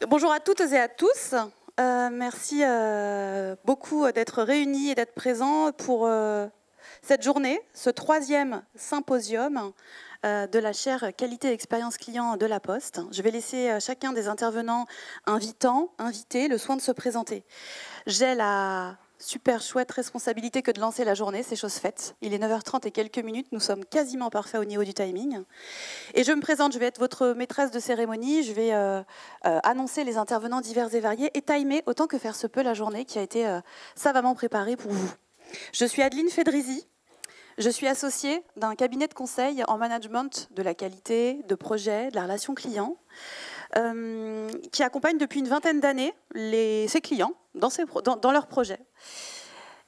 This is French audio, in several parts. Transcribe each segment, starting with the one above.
Bonjour à toutes et à tous. Merci beaucoup d'être réunis et d'être présents pour cette journée, ce 3e symposium de la chaire Qualité et Expérience Client de La Poste. Je vais laisser chacun des intervenants invités, le soin de se présenter. J'ai la super chouette responsabilité que de lancer la journée, c'est chose faite. Il est 9h30 et quelques minutes, nous sommes quasiment parfaits au niveau du timing. Et je me présente, je vais être votre maîtresse de cérémonie, je vais annoncer les intervenants divers et variés et timer autant que faire se peut la journée qui a été savamment préparée pour vous. Je suis Adeline Fédrizi, je suis associée d'un cabinet de conseil en management de la qualité, de projet, de la relation client, qui accompagne depuis une vingtaine d'années ses clients dans leurs projets.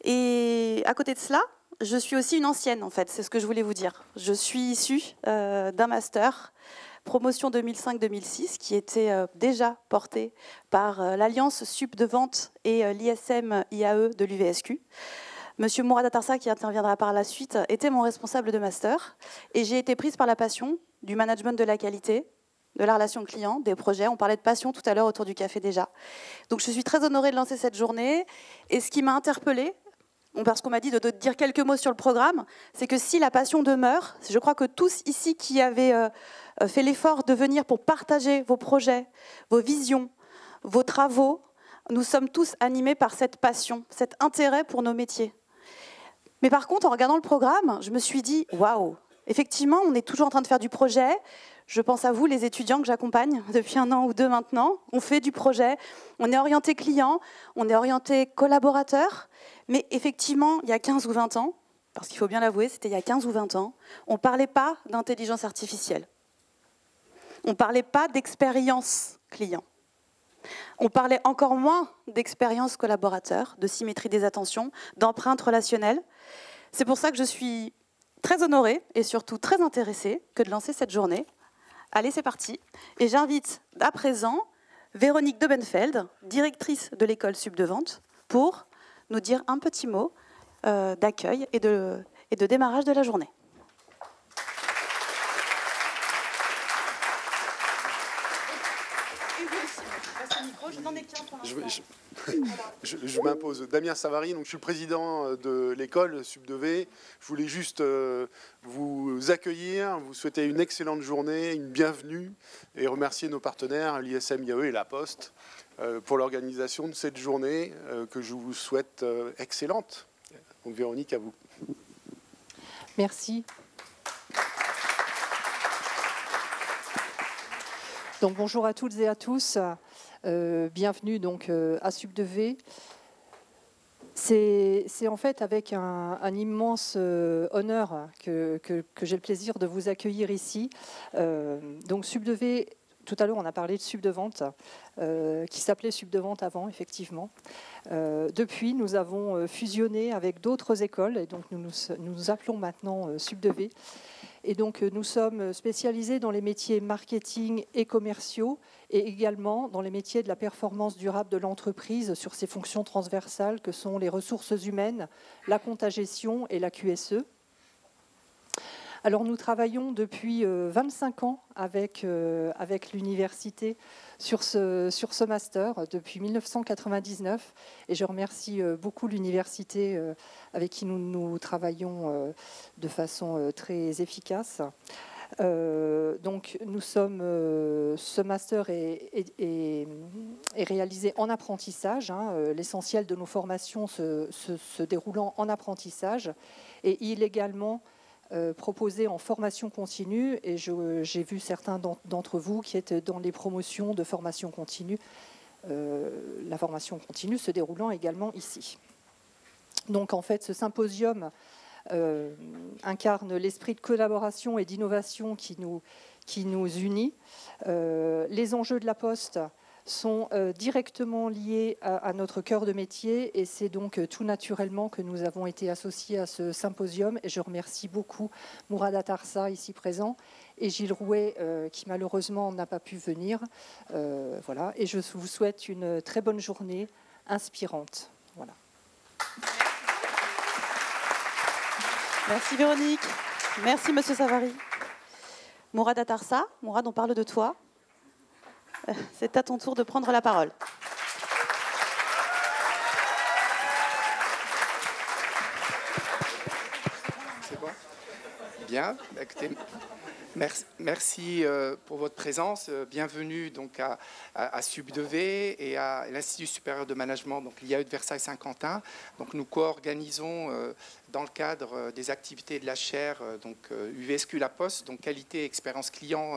Et à côté de cela, je suis aussi une ancienne, en fait, c'est ce que je voulais vous dire. Je suis issue d'un master, promotion 2005-2006, qui était déjà porté par l'Alliance Sup de Vente et l'ISM IAE de l'UVSQ. Monsieur Mourad Atarsa, qui interviendra par la suite, était mon responsable de master. Et j'ai été prise par la passion du management de la qualité, de la relation client, des projets. On parlait de passion tout à l'heure autour du café déjà. Donc je suis très honorée de lancer cette journée. Et ce qui m'a interpellée, parce qu'on m'a dit de dire quelques mots sur le programme, c'est que si la passion demeure, je crois que tous ici qui avez fait l'effort de venir pour partager vos projets, vos visions, vos travaux, nous sommes tous animés par cette passion, cet intérêt pour nos métiers. Mais par contre, en regardant le programme, je me suis dit, waouh, effectivement, on est toujours en train de faire du projet. Je pense à vous, les étudiants que j'accompagne depuis 1 an ou 2 maintenant. On fait du projet, on est orienté client, on est orienté collaborateur. Mais effectivement, il y a 15 ou 20 ans, parce qu'il faut bien l'avouer, c'était il y a 15 ou 20 ans, on ne parlait pas d'intelligence artificielle. On ne parlait pas d'expérience client. On parlait encore moins d'expérience collaborateur, de symétrie des attentions, d'empreinte relationnelle. C'est pour ça que je suis très honorée et surtout très intéressée que de lancer cette journée. Allez, c'est parti. Et j'invite à présent Véronique Debenfeld, directrice de l'école Sup de Vente, pour nous dire un petit mot d'accueil et de démarrage de la journée. Je m'impose. Damien Savary, donc je suis le président de l'école Sup de V. Je voulais juste vous accueillir, vous souhaiter une excellente journée, une bienvenue et remercier nos partenaires, l'ISM IAE et La Poste, pour l'organisation de cette journée que je vous souhaite excellente. Donc Véronique, à vous. Merci. Donc bonjour à toutes et à tous. Bienvenue donc à Sup de V. C'est en fait avec un immense honneur que j'ai le plaisir de vous accueillir ici. Donc Sup de V, tout à l'heure on a parlé de Sup de Vente, qui s'appelait Sup de Vente avant, effectivement. Depuis, nous avons fusionné avec d'autres écoles et donc nous nous appelons maintenant Sup de V. Et donc, nous sommes spécialisés dans les métiers marketing et commerciaux et également dans les métiers de la performance durable de l'entreprise sur ses fonctions transversales que sont les ressources humaines, la compta-gestion et la QSE. Alors, nous travaillons depuis 25 ans avec l'université sur ce master, depuis 1999. Et je remercie beaucoup l'université avec qui nous travaillons de façon très efficace. Donc, nous sommes, ce master est réalisé en apprentissage. L'essentiel de nos formations se déroulant en apprentissage. Et il est également proposé en formation continue et j'ai vu certains d'entre vous qui êtes dans les promotions de formation continue, la formation continue se déroulant également ici. Donc en fait ce symposium incarne l'esprit de collaboration et d'innovation qui nous unit. Les enjeux de la Poste sont directement liés à notre cœur de métier et c'est donc tout naturellement que nous avons été associés à ce symposium et je remercie beaucoup Mourad Atarsa ici présent et Gilles Rouet qui malheureusement n'a pas pu venir. Voilà. Et je vous souhaite une très bonne journée inspirante. Voilà. Merci Véronique. Merci Monsieur Savary. Mourad Atarsa. Mourad, on parle de toi. c'est à ton tour de prendre la parole. C'est bon ? Bien. Écoutez, merci pour votre présence. Bienvenue donc à Sub2V et à l'Institut supérieur de management, donc l'IAE de Versailles-Saint-Quentin. Donc nous co-organisons dans le cadre des activités de la chaire donc UVSQ La Poste, donc qualité et expérience client,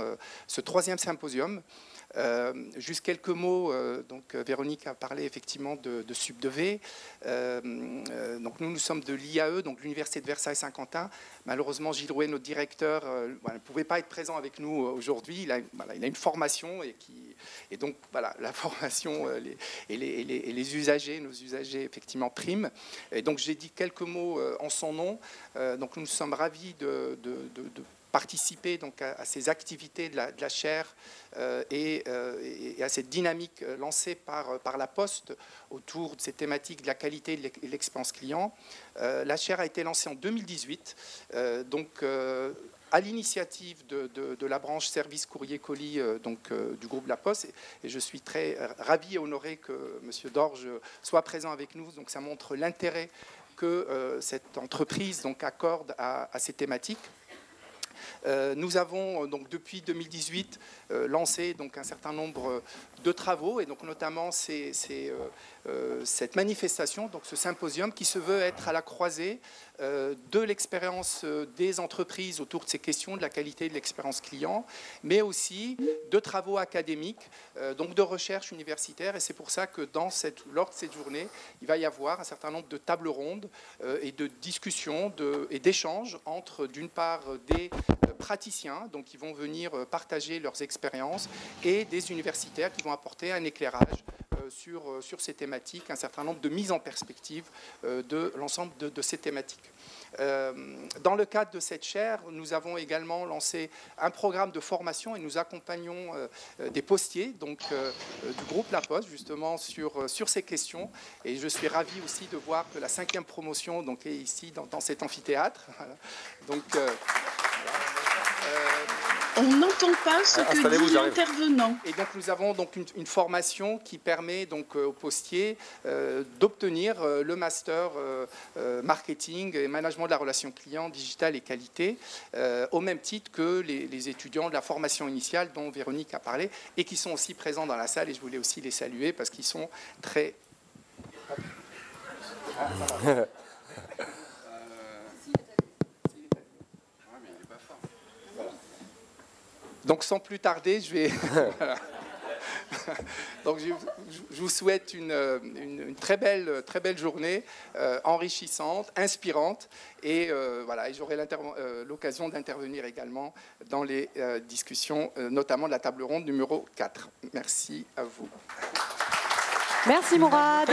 ce 3e symposium. Juste quelques mots. Donc Véronique a parlé effectivement de Sub2V. Donc nous sommes de l'IAE, donc l'Université de Versailles-Saint-Quentin. Malheureusement, Gilles Rouet, notre directeur, ne pouvait pas être présent avec nous aujourd'hui. Il a une formation et donc voilà, la formation et les usagers, nos usagers effectivement priment. Et donc j'ai dit quelques mots en son nom. Donc nous sommes ravis de participer donc à ces activités de la chaire et à cette dynamique lancée par la Poste autour de ces thématiques de la qualité et de l'expérience client. La chaire a été lancée en 2018, à l'initiative de la branche service courrier colis du groupe La Poste, et je suis très ravi et honoré que M. Dorge soit présent avec nous. Donc ça montre l'intérêt que cette entreprise donc accorde à ces thématiques. Nous avons donc depuis 2018 lancé donc un certain nombre de travaux, et donc notamment cette manifestation, donc ce symposium qui se veut être à la croisée de l'expérience des entreprises autour de ces questions de la qualité et de l'expérience client, mais aussi de travaux académiques, donc de recherche universitaire. Et c'est pour ça que lors de cette journée, il va y avoir un certain nombre de tables rondes et de discussions et d'échanges entre, d'une part, des praticiens donc, qui vont venir partager leurs expériences et des universitaires qui vont apporter un éclairage sur ces thématiques, un certain nombre de mises en perspective de l'ensemble de ces thématiques. Dans le cadre de cette chaire, nous avons également lancé un programme de formation et nous accompagnons des postiers donc, du groupe La Poste justement sur ces questions. Et je suis ravi aussi de voir que la 5e promotion donc, est ici dans cet amphithéâtre. Voilà. Donc, on n'entend pas ce que dit l'intervenant. Et donc nous avons donc une formation qui permet donc aux postiers d'obtenir le master marketing et management de la relation client, digital et qualité, au même titre que les étudiants de la formation initiale dont Véronique a parlé et qui sont aussi présents dans la salle, et je voulais aussi les saluer parce qu'ils sont très... Donc sans plus tarder, je vais... Donc je vous souhaite une très belle journée, enrichissante, inspirante, et voilà, et j'aurai l'occasion d'intervenir également dans les discussions, notamment de la table ronde numéro 4. Merci à vous. Merci Mourad.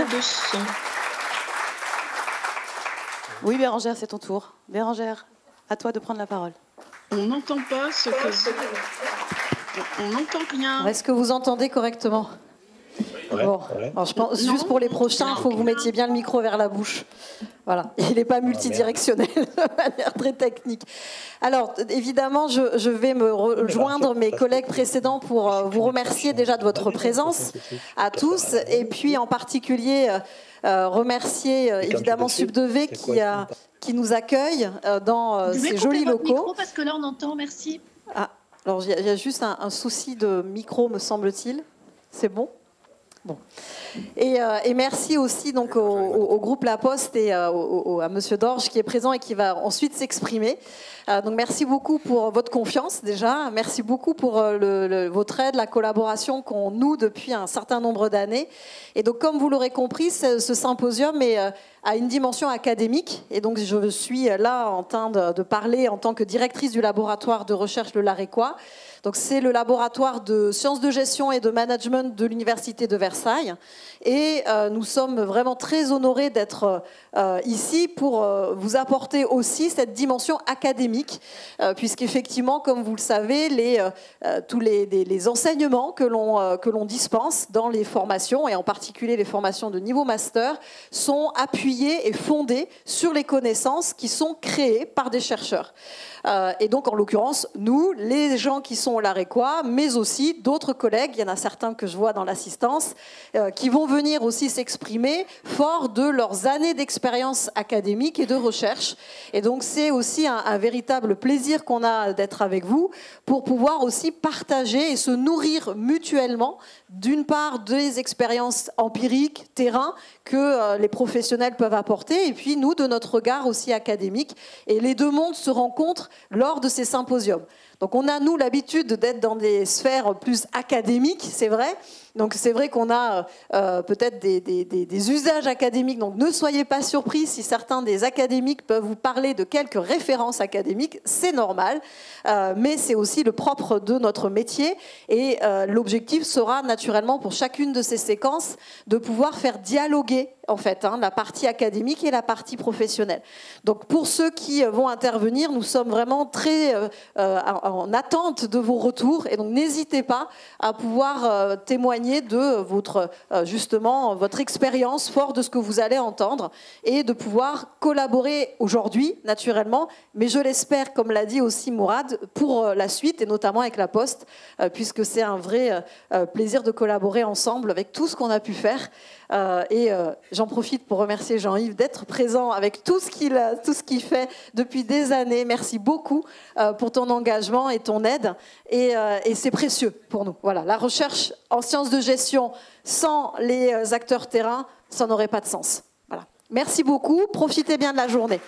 Oui Bérangère, c'est ton tour. Bérangère, à toi de prendre la parole. On n'entend pas ce que... On n'entend rien. Est-ce que vous entendez correctement ? Ouais, bon. ouais. Alors, je pense, juste pour les prochains, il faut que vous mettiez bien le micro vers la bouche. Voilà, il n'est pas multidirectionnel de manière très technique. Alors, évidemment, je vais me rejoindre mes collègues précédents pour vous remercier déjà de votre présence à tous, et puis en particulier remercier évidemment Sub2V qui nous accueille dans ces jolis locaux. Micro parce que là on entend, merci. Ah, alors il y a juste un souci de micro, me semble-t-il. C'est bon ? Bon. Et merci aussi donc au groupe La Poste et à Monsieur Dorge qui est présent et qui va ensuite s'exprimer. Donc merci beaucoup pour votre confiance déjà. Merci beaucoup pour votre aide, la collaboration qu'on noue depuis un certain nombre d'années. Et donc comme vous l'aurez compris, ce symposium a une dimension académique. Et donc je suis là en train de parler en tant que directrice du laboratoire de recherche Le Larécois. Donc c'est le laboratoire de sciences de gestion et de management de l'Université de Versailles. Versailles. Et nous sommes vraiment très honorés d'être ici pour vous apporter aussi cette dimension académique, puisqu'effectivement, comme vous le savez, tous les enseignements que l'on dispense dans les formations, et en particulier les formations de niveau master, sont appuyés et fondés sur les connaissances qui sont créées par des chercheurs. Et donc, en l'occurrence, nous, les gens qui sont au l'ARECOA, mais aussi d'autres collègues, il y en a certains que je vois dans l'assistance, qui vont venir aussi s'exprimer fort de leurs années d'expérience académique et de recherche. Et donc, c'est aussi un véritable plaisir qu'on a d'être avec vous pour pouvoir aussi partager et se nourrir mutuellement, d'une part, des expériences empiriques, terrain, que les professionnels peuvent apporter, et puis nous, de notre regard aussi académique. Et les deux mondes se rencontrent lors de ces symposiums. Donc on a, nous, l'habitude d'être dans des sphères plus académiques, c'est vrai. Donc c'est vrai qu'on a peut-être des usages académiques. Donc ne soyez pas surpris si certains des académiques peuvent vous parler de quelques références académiques. C'est normal, mais c'est aussi le propre de notre métier. Et l'objectif sera naturellement pour chacune de ces séquences de pouvoir faire dialoguer en fait, la partie académique et la partie professionnelle. Donc pour ceux qui vont intervenir, nous sommes vraiment très en attente de vos retours, et donc n'hésitez pas à pouvoir témoigner de justement votre expérience, fort de ce que vous allez entendre, et de pouvoir collaborer aujourd'hui, naturellement, mais je l'espère, comme l'a dit aussi Mourad, pour la suite, et notamment avec la Poste, puisque c'est un vrai plaisir de collaborer ensemble avec tout ce qu'on a pu faire. Et j'en profite pour remercier Jean-Yves d'être présent avec tout ce qu'il fait depuis des années. Merci beaucoup pour ton engagement et ton aide. Et c'est précieux pour nous. Voilà, la recherche en sciences de gestion sans les acteurs terrain, ça n'aurait pas de sens. Voilà. Merci beaucoup. Profitez bien de la journée.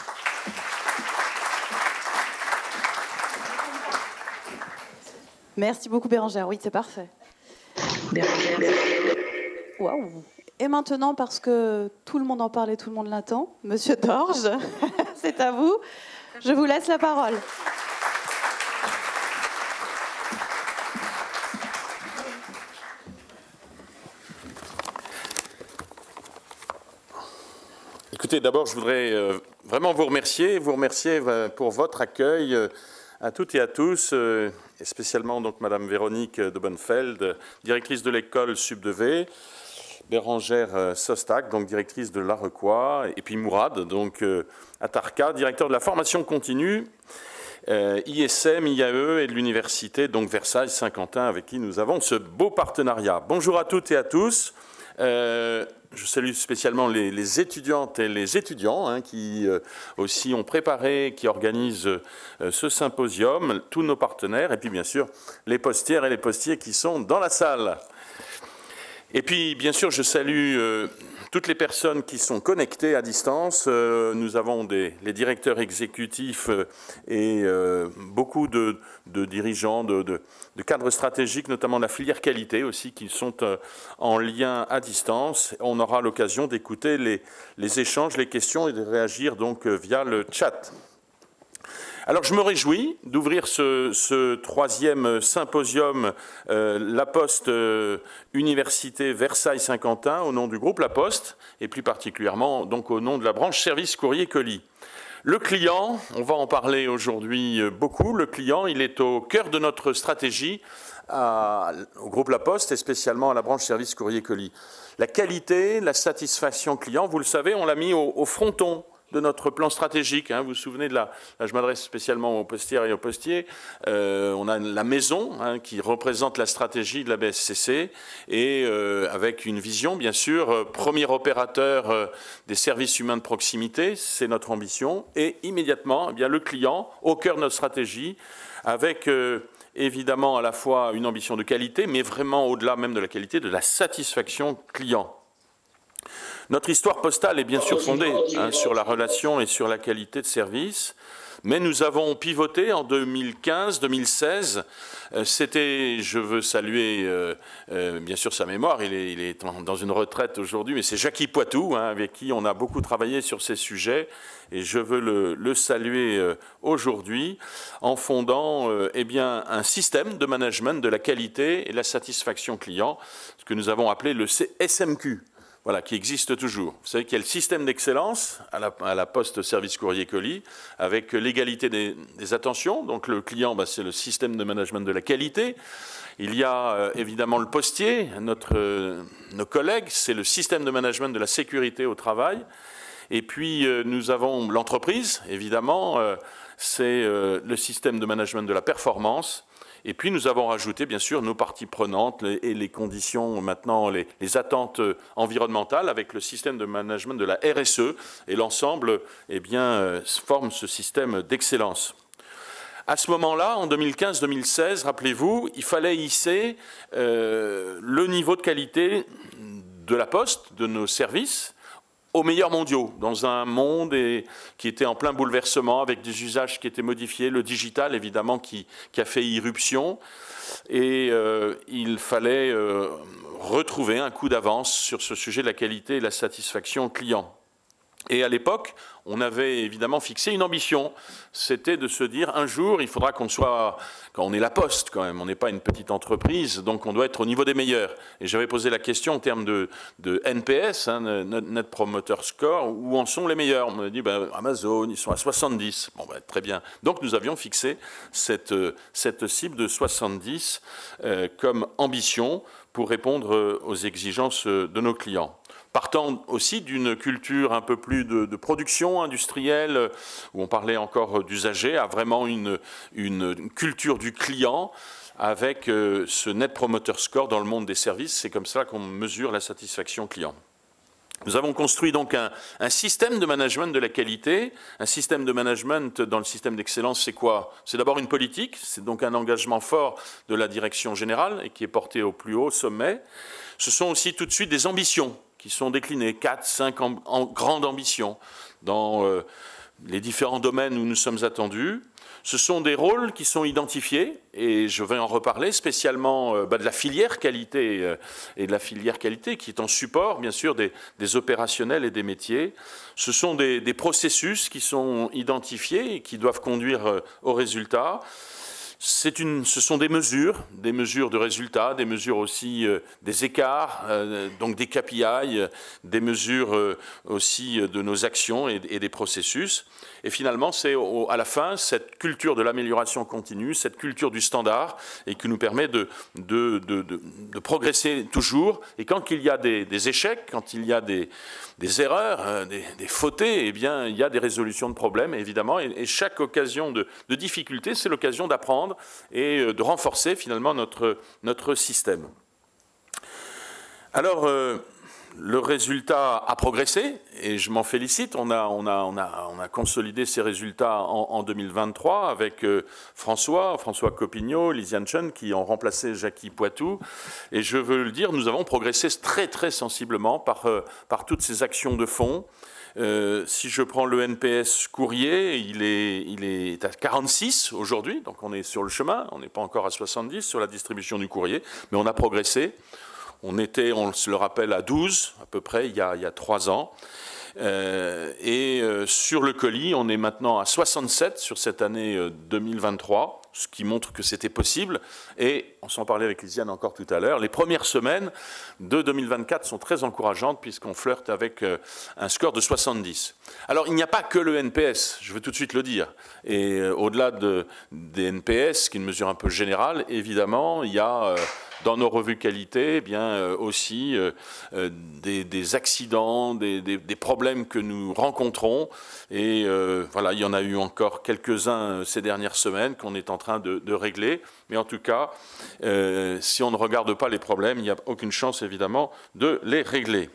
Merci beaucoup Bérangère. Oui, c'est parfait. Waouh. Et maintenant, parce que tout le monde en parle et tout le monde l'attend, Monsieur Dorge, c'est à vous. Je vous laisse la parole. Écoutez, d'abord, je voudrais vraiment vous remercier pour votre accueil à toutes et à tous, et spécialement donc Madame Véronique de Bonnefeld, directrice de l'école Sub de V, Bérangère Sostac, donc directrice de l'ARECOA, et puis Mourad, donc Atarka, directeur de la formation continue, ISM, IAE et de l'université, donc Versailles Saint-Quentin, avec qui nous avons ce beau partenariat. Bonjour à toutes et à tous. Je salue spécialement les étudiantes et les étudiants qui aussi ont préparé, qui organisent ce symposium, tous nos partenaires, et puis bien sûr les postières et les postiers qui sont dans la salle. Et puis, bien sûr, je salue toutes les personnes qui sont connectées à distance. Nous avons les directeurs exécutifs et beaucoup de dirigeants, de cadres stratégiques, notamment de la filière qualité aussi, qui sont en lien à distance. On aura l'occasion d'écouter les échanges, les questions et de réagir donc via le chat. Alors je me réjouis d'ouvrir ce troisième symposium La Poste Université Versailles Saint-Quentin au nom du groupe La Poste et plus particulièrement donc au nom de la branche service courrier colis. Le client, on va en parler aujourd'hui beaucoup, le client il est au cœur de notre stratégie au groupe La Poste et spécialement à la branche service courrier colis. La qualité, la satisfaction client, vous le savez, on l'a mis au fronton de notre plan stratégique. Vous vous souvenez là je m'adresse spécialement aux postières et aux postiers, on a la maison qui représente la stratégie de la BSCC et avec une vision bien sûr, premier opérateur des services humains de proximité, c'est notre ambition, et immédiatement bien, le client au cœur de notre stratégie avec évidemment à la fois une ambition de qualité, mais vraiment au-delà même de la qualité, de la satisfaction client. Notre histoire postale est bien sûr fondée sur la relation et sur la qualité de service. mais nous avons pivoté en 2015-2016. Je veux saluer bien sûr sa mémoire, il est dans une retraite aujourd'hui, mais c'est Jackie Poitou, hein, avec qui on a beaucoup travaillé sur ces sujets, et je veux le saluer aujourd'hui en fondant eh bien, un système de management de la qualité et la satisfaction client, ce que nous avons appelé le SMQ. Voilà, qui existe toujours. Vous savez qu'il y a le système d'excellence à la Poste Service Courrier Colis, avec l'égalité des attentions. Donc le client, c'est le système de management de la qualité. Il y a évidemment le postier, nos collègues, c'est le système de management de la sécurité au travail. Et puis nous avons l'entreprise, évidemment, c'est le système de management de la performance. Et puis nous avons rajouté bien sûr nos parties prenantes et les conditions, maintenant les attentes environnementales avec le système de management de la RSE, et l'ensemble eh bien, forme ce système d'excellence. À ce moment-là, en 2015-2016, rappelez-vous, il fallait hisser le niveau de qualité de la Poste, de nos services, aux meilleurs mondiaux, dans un monde qui était en plein bouleversement, avec des usages qui étaient modifiés, le digital évidemment qui a fait irruption, et il fallait retrouver un coup d'avance sur ce sujet de la qualité et de la satisfaction client. Et à l'époque, on avait évidemment fixé une ambition, c'était de se dire un jour, il faudra qu'on soit, quand on est la Poste quand même, on n'est pas une petite entreprise, donc on doit être au niveau des meilleurs. Et j'avais posé la question en termes de NPS, hein, Net Promoter Score, où en sont les meilleurs? On m'a dit, Amazon, ils sont à 70. Bon, très bien. Donc nous avions fixé cette cible de 70 comme ambition pour répondre aux exigences de nos clients. Partant aussi d'une culture un peu plus de production industrielle, où on parlait encore d'usager, à vraiment une culture du client, avec ce Net Promoter Score dans le monde des services. C'est comme ça qu'on mesure la satisfaction client. Nous avons construit donc un système de management de la qualité. Un système de management dans le système d'excellence, c'est quoi? C'est d'abord une politique, c'est donc un engagement fort de la direction générale et qui est porté au plus haut sommet. Ce sont aussi tout de suite des ambitions qui sont déclinées, 4, 5 grandes ambitions dans les différents domaines où nous sommes attendus. Ce sont des rôles qui sont identifiés, et je vais en reparler spécialement de la filière qualité et de la filière qualité qui est en support, bien sûr, des opérationnels et des métiers. Ce sont des processus qui sont identifiés et qui doivent conduire au résultat. Ce sont des mesures de résultats, des mesures aussi des écarts, donc des KPI, des mesures aussi de nos actions et des processus. Et finalement, c'est à la fin cette culture de l'amélioration continue, cette culture du standard, et qui nous permet de progresser toujours. Et quand il y a des échecs, quand il y a des erreurs, des fautées, eh bien, il y a des résolutions de problèmes, évidemment. Et chaque occasion de difficulté, c'est l'occasion d'apprendre et de renforcer finalement notre système. Alors, le résultat a progressé et je m'en félicite. On a consolidé ces résultats en 2023 avec François Coppignot, Lisiane Chen qui ont remplacé Jackie Poitou. Et je veux le dire, nous avons progressé très très sensiblement par toutes ces actions de fond. Si je prends le NPS courrier, il est à 46 aujourd'hui, donc on est sur le chemin, on n'est pas encore à 70 sur la distribution du courrier, mais on a progressé. On était, on se le rappelle, à 12 à peu près il y a 3 ans. Sur le colis, on est maintenant à 67 sur cette année 2023, ce qui montre que c'était possible. Et on s'en parlait avec Lisiane encore tout à l'heure. Les premières semaines de 2024 sont très encourageantes puisqu'on flirte avec un score de 70. Alors, il n'y a pas que le NPS, je veux tout de suite le dire. Et au-delà des NPS, qui est une mesure un peu générale, évidemment, il y a dans nos revues qualité, eh bien, aussi des accidents, des problèmes que nous rencontrons. Et voilà, il y en a eu encore quelques-uns ces dernières semaines qu'on est en train de régler. Mais en tout cas, si on ne regarde pas les problèmes, il n'y a aucune chance, évidemment, de les régler.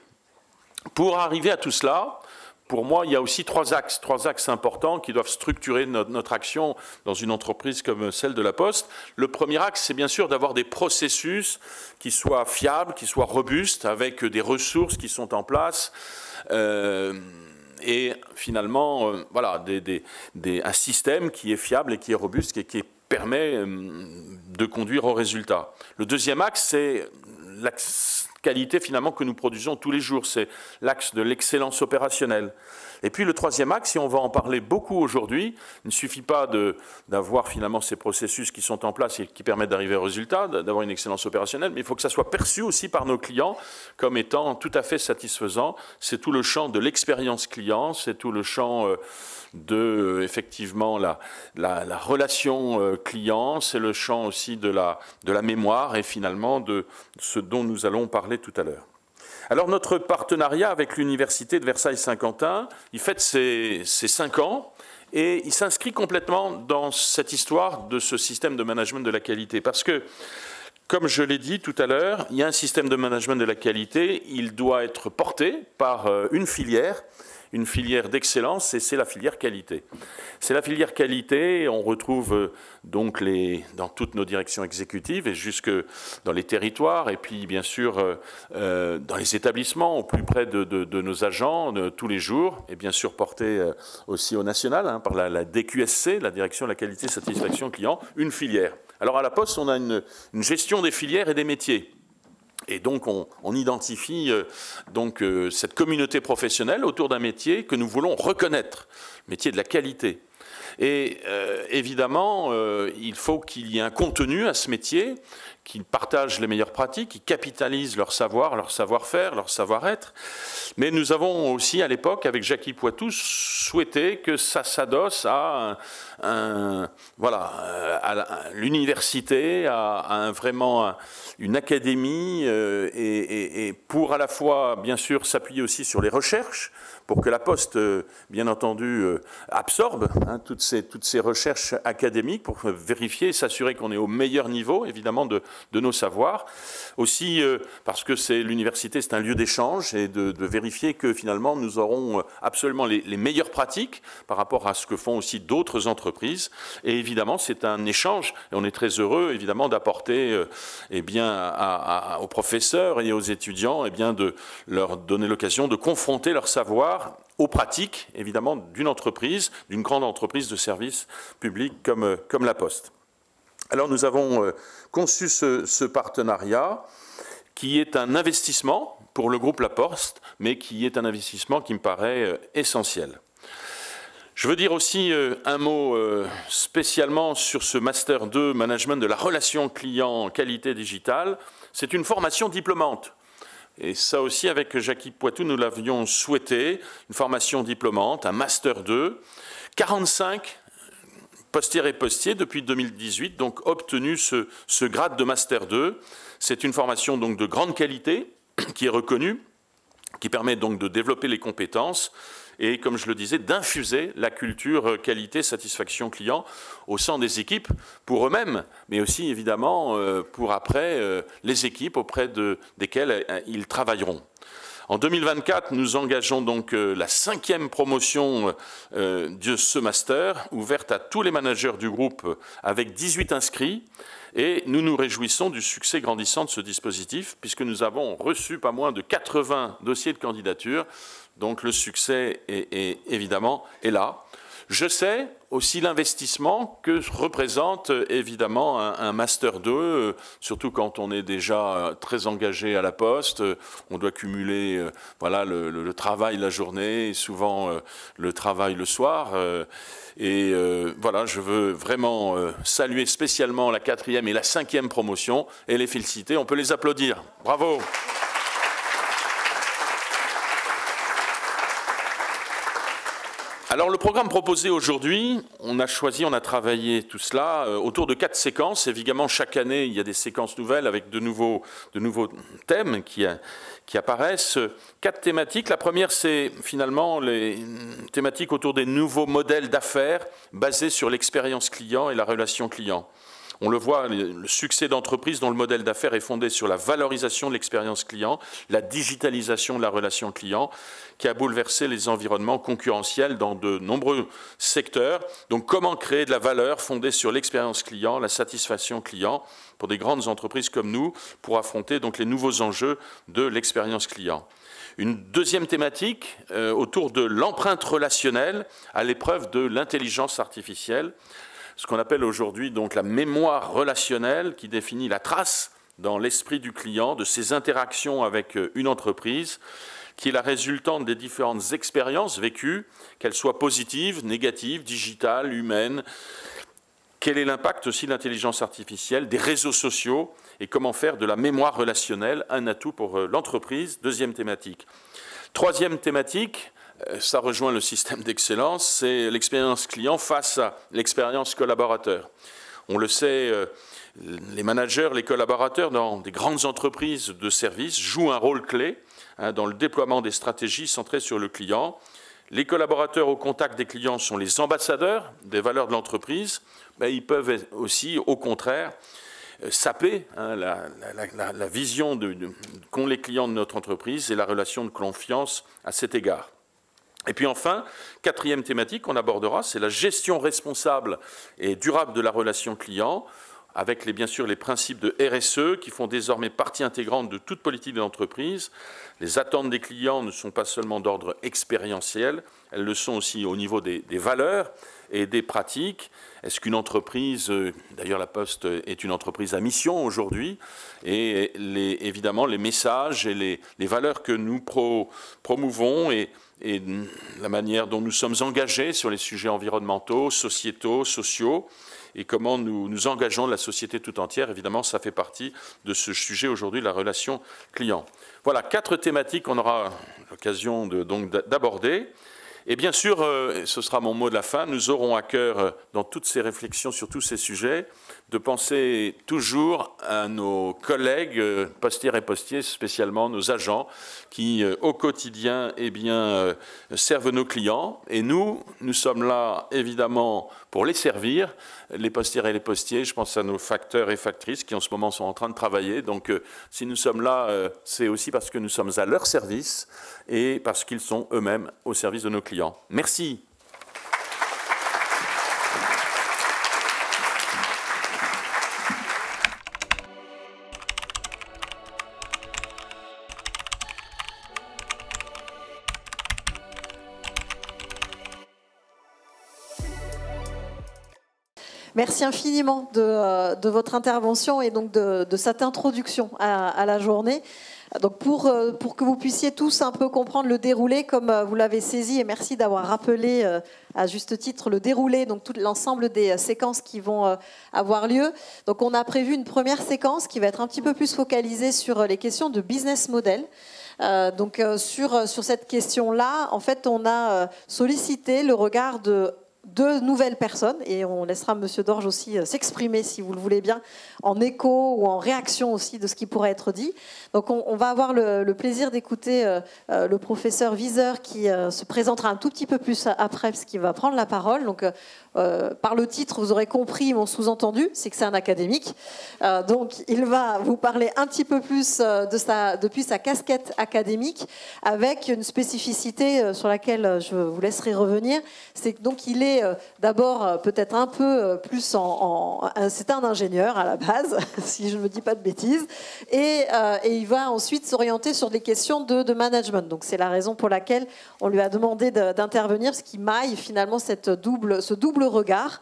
Pour arriver à tout cela, pour moi, il y a aussi trois axes importants qui doivent structurer notre action dans une entreprise comme celle de la Poste. Le premier axe, c'est bien sûr d'avoir des processus qui soient fiables, qui soient robustes, avec des ressources qui sont en place. et finalement, voilà, un système qui est fiable et qui est robuste et qui permet de conduire au résultat. Le deuxième axe, c'est l'axe qualité finalement que nous produisons tous les jours, c'est l'axe de l'excellence opérationnelle. Et puis le troisième axe, et on va en parler beaucoup aujourd'hui, il ne suffit pas d'avoir finalement ces processus qui sont en place et qui permettent d'arriver au résultat, d'avoir une excellence opérationnelle, mais il faut que ça soit perçu aussi par nos clients comme étant tout à fait satisfaisant. C'est tout le champ de l'expérience client, c'est tout le champ de effectivement la relation client, c'est le champ aussi de la mémoire et finalement de ce dont nous allons parler tout à l'heure. Alors notre partenariat avec l'Université de Versailles-Saint-Quentin, il fête ses 5 ans et il s'inscrit complètement dans cette histoire de ce système de management de la qualité. Parce que, comme je l'ai dit tout à l'heure, il y a un système de management de la qualité, il doit être porté par une filière d'excellence, et c'est la filière qualité. C'est la filière qualité, on retrouve donc dans toutes nos directions exécutives et jusque dans les territoires, et puis bien sûr dans les établissements, au plus près de nos agents tous les jours, et bien sûr porté aussi au national par la DQSC, la Direction de la Qualité Satisfaction Client, une filière. Alors à la Poste, on a une gestion des filières et des métiers. Et donc, on identifie cette communauté professionnelle autour d'un métier que nous voulons reconnaître, le métier de la qualité. Et évidemment, il faut qu'il y ait un contenu à ce métier, qu'ils partagent les meilleures pratiques, qu'ils capitalisent leur savoir, leur savoir-faire, leur savoir-être. Mais nous avons aussi, à l'époque, avec Jackie Poitou, souhaité que ça s'adosse à l'université, à vraiment une académie, et pour à la fois, bien sûr, s'appuyer aussi sur les recherches, pour que la Poste, bien entendu, absorbe toutes ces recherches académiques, pour vérifier et s'assurer qu'on est au meilleur niveau, évidemment, de nos savoirs. Aussi, parce que l'université, c'est un lieu d'échange, et de vérifier que, finalement, nous aurons absolument les meilleures pratiques par rapport à ce que font aussi d'autres entreprises. Et évidemment, c'est un échange, et on est très heureux, évidemment, d'apporter aux professeurs et aux étudiants, de leur donner l'occasion de confronter leur savoir aux pratiques, évidemment, d'une entreprise, d'une grande entreprise de service public comme la Poste. Alors nous avons conçu ce partenariat qui est un investissement pour le groupe La Poste, mais qui est un investissement qui me paraît essentiel. Je veux dire aussi un mot spécialement sur ce Master 2 Management de la relation client qualité digitale. C'est une formation diplômante. Et ça aussi, avec Jackie Poitou, nous l'avions souhaité, une formation diplômante, un Master 2, 45 postières et postiers depuis 2018, donc obtenu ce grade de Master 2. C'est une formation donc de grande qualité, qui est reconnue, qui permet donc de développer les compétences et, comme je le disais, d'infuser la culture qualité, satisfaction client au sein des équipes pour eux-mêmes, mais aussi évidemment pour après les équipes auprès desquelles ils travailleront. En 2024, nous engageons donc la 5e promotion de ce master, ouverte à tous les managers du groupe avec 18 inscrits. Et nous nous réjouissons du succès grandissant de ce dispositif, puisque nous avons reçu pas moins de 80 dossiers de candidature. Donc le succès évidemment est là. Je sais aussi l'investissement que représente évidemment un Master 2, surtout quand on est déjà très engagé à la Poste. On doit cumuler le travail la journée et souvent le travail le soir. Je veux vraiment saluer spécialement la 4e et la 5e promotion et les féliciter. On peut les applaudir. Bravo! Alors le programme proposé aujourd'hui, on a travaillé tout cela autour de 4 séquences. Évidemment, chaque année, il y a des séquences nouvelles avec de nouveaux thèmes qui apparaissent. 4 thématiques. La première, c'est finalement les thématiques autour des nouveaux modèles d'affaires basés sur l'expérience client et la relation client. On le voit, le succès d'entreprises dont le modèle d'affaires est fondé sur la valorisation de l'expérience client, la digitalisation de la relation client, qui a bouleversé les environnements concurrentiels dans de nombreux secteurs. Donc, comment créer de la valeur fondée sur l'expérience client, la satisfaction client, pour des grandes entreprises comme nous, pour affronter donc les nouveaux enjeux de l'expérience client. Une deuxième thématique autour de l'empreinte relationnelle à l'épreuve de l'intelligence artificielle, ce qu'on appelle aujourd'hui donc la mémoire relationnelle qui définit la trace dans l'esprit du client de ses interactions avec une entreprise, qui est la résultante des différentes expériences vécues, qu'elles soient positives, négatives, digitales, humaines. Quel est l'impact aussi de l'intelligence artificielle, des réseaux sociaux, et comment faire de la mémoire relationnelle un atout pour l'entreprise. Deuxième thématique. Troisième thématique, ça rejoint le système d'excellence, c'est l'expérience client face à l'expérience collaborateur. On le sait, les managers, les collaborateurs dans des grandes entreprises de services jouent un rôle clé dans le déploiement des stratégies centrées sur le client. Les collaborateurs au contact des clients sont les ambassadeurs des valeurs de l'entreprise. Ils peuvent aussi, au contraire, saper la vision qu'ont les clients de notre entreprise et la relation de confiance à cet égard. Et puis enfin, quatrième thématique qu'on abordera, c'est la gestion responsable et durable de la relation client, avec bien sûr les principes de RSE qui font désormais partie intégrante de toute politique de l'entreprise. Les attentes des clients ne sont pas seulement d'ordre expérientiel, elles le sont aussi au niveau des valeurs et des pratiques. Est-ce qu'une entreprise, d'ailleurs la Poste est une entreprise à mission aujourd'hui, et évidemment les messages et les valeurs que nous promouvons et la manière dont nous sommes engagés sur les sujets environnementaux, sociétaux, sociaux, et comment nous nous engageons de la société tout entière. Évidemment, ça fait partie de ce sujet aujourd'hui, la relation client. Voilà, 4 thématiques qu'on aura l'occasion d'aborder. Et bien sûr, ce sera mon mot de la fin, nous aurons à cœur, dans toutes ces réflexions sur tous ces sujets, de penser toujours à nos collègues postières et postiers, spécialement nos agents, qui au quotidien servent nos clients. Et nous sommes là évidemment pour les servir, les postières et les postiers. Je pense à nos facteurs et factrices qui en ce moment sont en train de travailler. Donc si nous sommes là, c'est aussi parce que nous sommes à leur service et parce qu'ils sont eux-mêmes au service de nos clients. Merci. Merci infiniment de votre intervention et donc de cette introduction à la journée. Donc pour que vous puissiez tous un peu comprendre le déroulé comme vous l'avez saisi, et merci d'avoir rappelé à juste titre le déroulé, donc tout l'ensemble des séquences qui vont avoir lieu. Donc on a prévu une première séquence qui va être un petit peu plus focalisée sur les questions de business model. Sur cette question-là, en fait, on a sollicité le regard de 2 nouvelles personnes, et on laissera Monsieur Dorge aussi s'exprimer, si vous le voulez bien, en écho ou en réaction aussi de ce qui pourrait être dit. Donc on va avoir le plaisir d'écouter le professeur Wieser qui se présentera un tout petit peu plus après, parce qu'il va prendre la parole. Donc par le titre, vous aurez compris mon sous-entendu, c'est que c'est un académique. Donc il va vous parler un petit peu plus depuis sa casquette académique, avec une spécificité sur laquelle je vous laisserai revenir. C'est que donc il est d'abord peut-être un peu plus c'est un ingénieur à la base, si je ne me dis pas de bêtises, et il va ensuite s'orienter sur des questions de management. Donc c'est la raison pour laquelle on lui a demandé d'intervenir, parce qu'il maille finalement ce double regard.